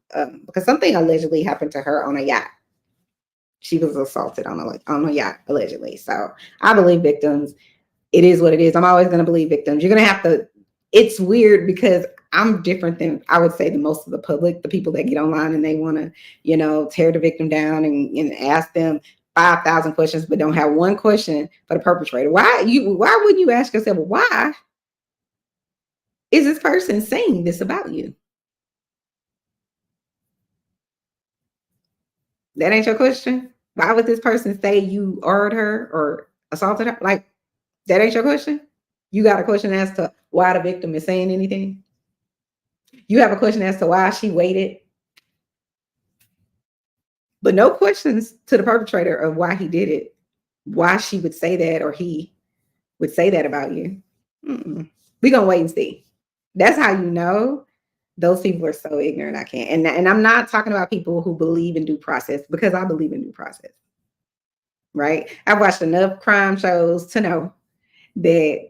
because something allegedly happened to her on a yacht. She was assaulted on a yacht, allegedly. So I believe victims. It is what it is. I'm always going to believe victims. You're going to have to. It's weird because I'm different than, I would say, the most of the public, the people that get online and they want to, you know, tear the victim down and ask them 5,000 questions, but don't have one question for the perpetrator. Why wouldn't you ask yourself, why is this person saying this about you? That ain't your question. Why would this person say you ordered her or assaulted her? Like, that ain't your question. You got a question as to why the victim is saying anything. You have a question as to why she waited, but no questions to the perpetrator of why he did it, why she would say that, or he would say that about you. We're going to wait and see. That's how you know those people are so ignorant. I can't. And I'm not talking about people who believe in due process, because I believe in due process. Right? I've watched enough crime shows to know that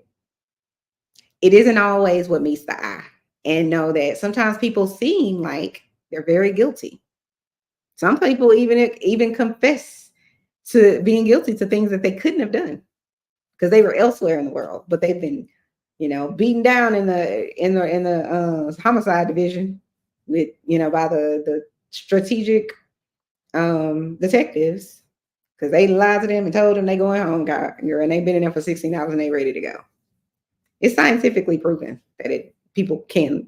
it isn't always what meets the eye, and know that sometimes people seem like they're very guilty. Some people even confess to being guilty to things that they couldn't have done because they were elsewhere in the world, but they've been, you know, beaten down in the homicide division with, you know, by the strategic detectives, because they lied to them and told them they going home, and they've been in there for 16 hours and they ready to go. It's scientifically proven that people can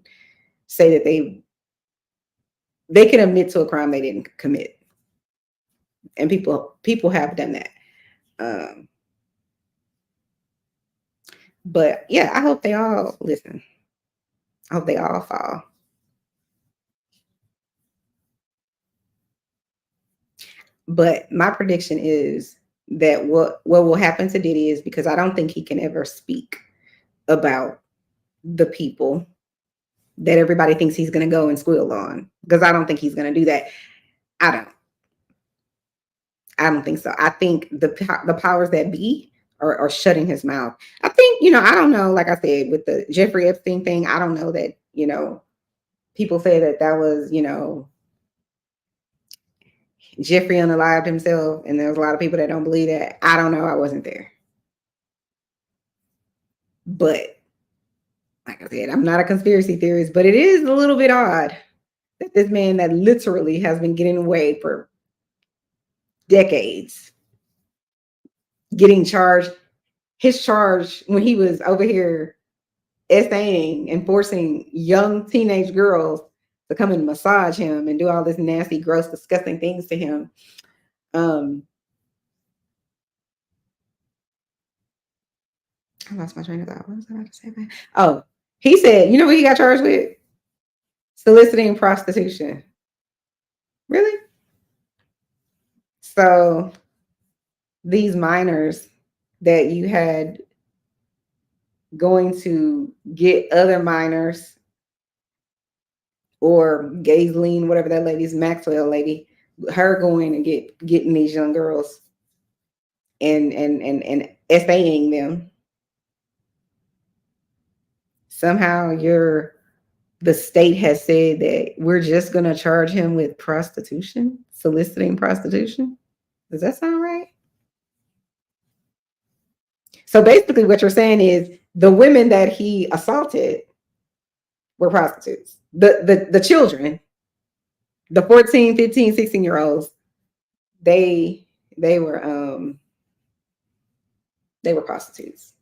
say that they can admit to a crime they didn't commit, and people have done that. But yeah, I hope they all listen. I hope they all fall. But my prediction is that what will happen to Diddy is because I don't think he can ever speak about the people that everybody thinks he's going to go and squeal on, because I don't think he's going to do that. I don't think so. I think the powers that be are shutting his mouth. I think, I don't know, like I said, with the Jeffrey Epstein thing, I don't know that, people say that was, Jeffrey unalived himself, and there's a lot of people that don't believe that. I don't know. I wasn't there. But like I said, I'm not a conspiracy theorist, but it is a little bit odd that this man that literally has been getting away for decades, getting charged, his charge when he was over here essaying and forcing young teenage girls to come and massage him and do all this nasty, gross, disgusting things to him. I lost my train of thought. What was I about to say? Oh, he said, you know what he got charged with? Soliciting prostitution. Really? So these minors that you had going to get other minors, or Gaiseline, whatever that lady's, Maxwell lady, her going and getting these young girls and essaying them. Somehow the state has said that we're just going to charge him with prostitution, soliciting prostitution. Does that sound right? So basically what you're saying is the women that he assaulted were prostitutes. The children, the 14, 15, 16-year-olds, they were prostitutes.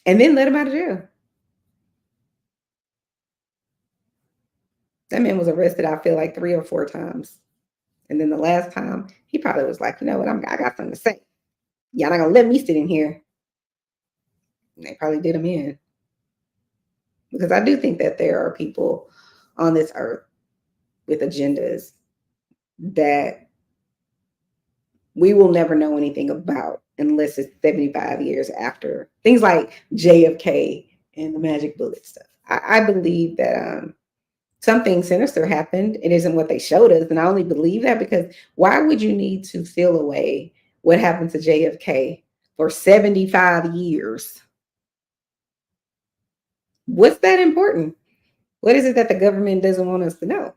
And then let him out of jail. That man was arrested, I feel like 3 or 4 times. And then the last time, he probably was like, you know what, I got something to say. Y'all not gonna let me sit in here. And they probably did him in. Because I do think that there are people on this earth with agendas that we will never know anything about unless it's 75 years after. Things like JFK and the magic bullet stuff. I believe that something sinister happened. It isn't what they showed us. And I only believe that because why would you need to seal away what happened to JFK for 75 years? What's that important? What is it that the government doesn't want us to know?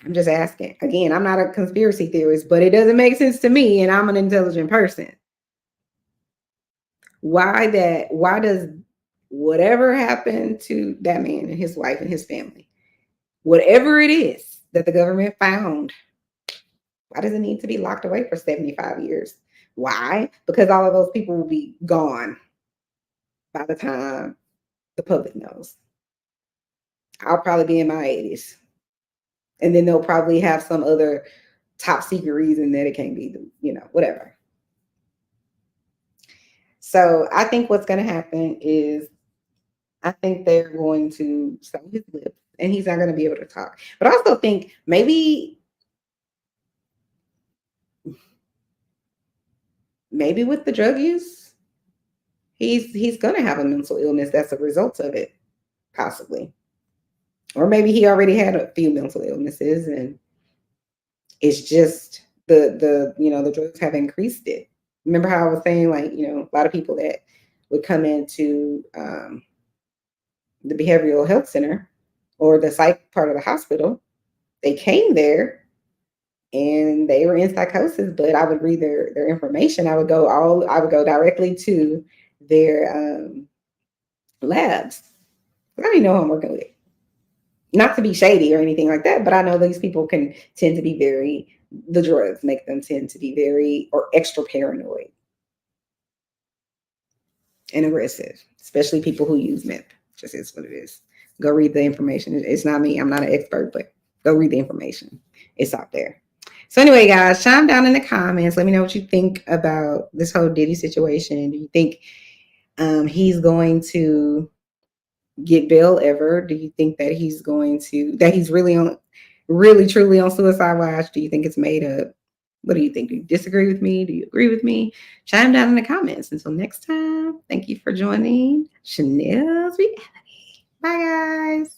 I'm just asking. Again, I'm not a conspiracy theorist, but it doesn't make sense to me, and I'm an intelligent person. Why does whatever happened to that man and his wife and his family, whatever it is that the government found, why does it need to be locked away for 75 years? Why? Because all of those people will be gone by the time the public knows. I'll probably be in my 80s. And then they'll probably have some other top secret reason that it can't be, whatever. So I think what's going to happen is I think they're going to sew his lips and he's not going to be able to talk. But I also think maybe with the drug use, he's going to have a mental illness that's a result of it, possibly. Or maybe he already had a few mental illnesses and it's just the drugs have increased it. Remember how I was saying, like, a lot of people that would come into the behavioral health center or the psych part of the hospital, they came there and they were in psychosis, but I would read their information. I would go directly to their labs. I don't even know who I'm working with. Not to be shady or anything like that, but I know these people can tend to be the drugs make them tend to be very or extra paranoid and aggressive, especially people who use meth. Just is what it is. Go read the information. It's not me. I'm not an expert, but go read the information. It's out there. So anyway, guys, chime down in the comments. Let me know what you think about this whole Diddy situation. Do you think he's going to get bail ever? Do you think that he's really on? really truly on suicide watch? Do you think it's made up? What do you think? Do you disagree with me? Do you agree with me? Chime down in the comments. Until next time, thank you for joining Chanel's Reality. Bye, guys.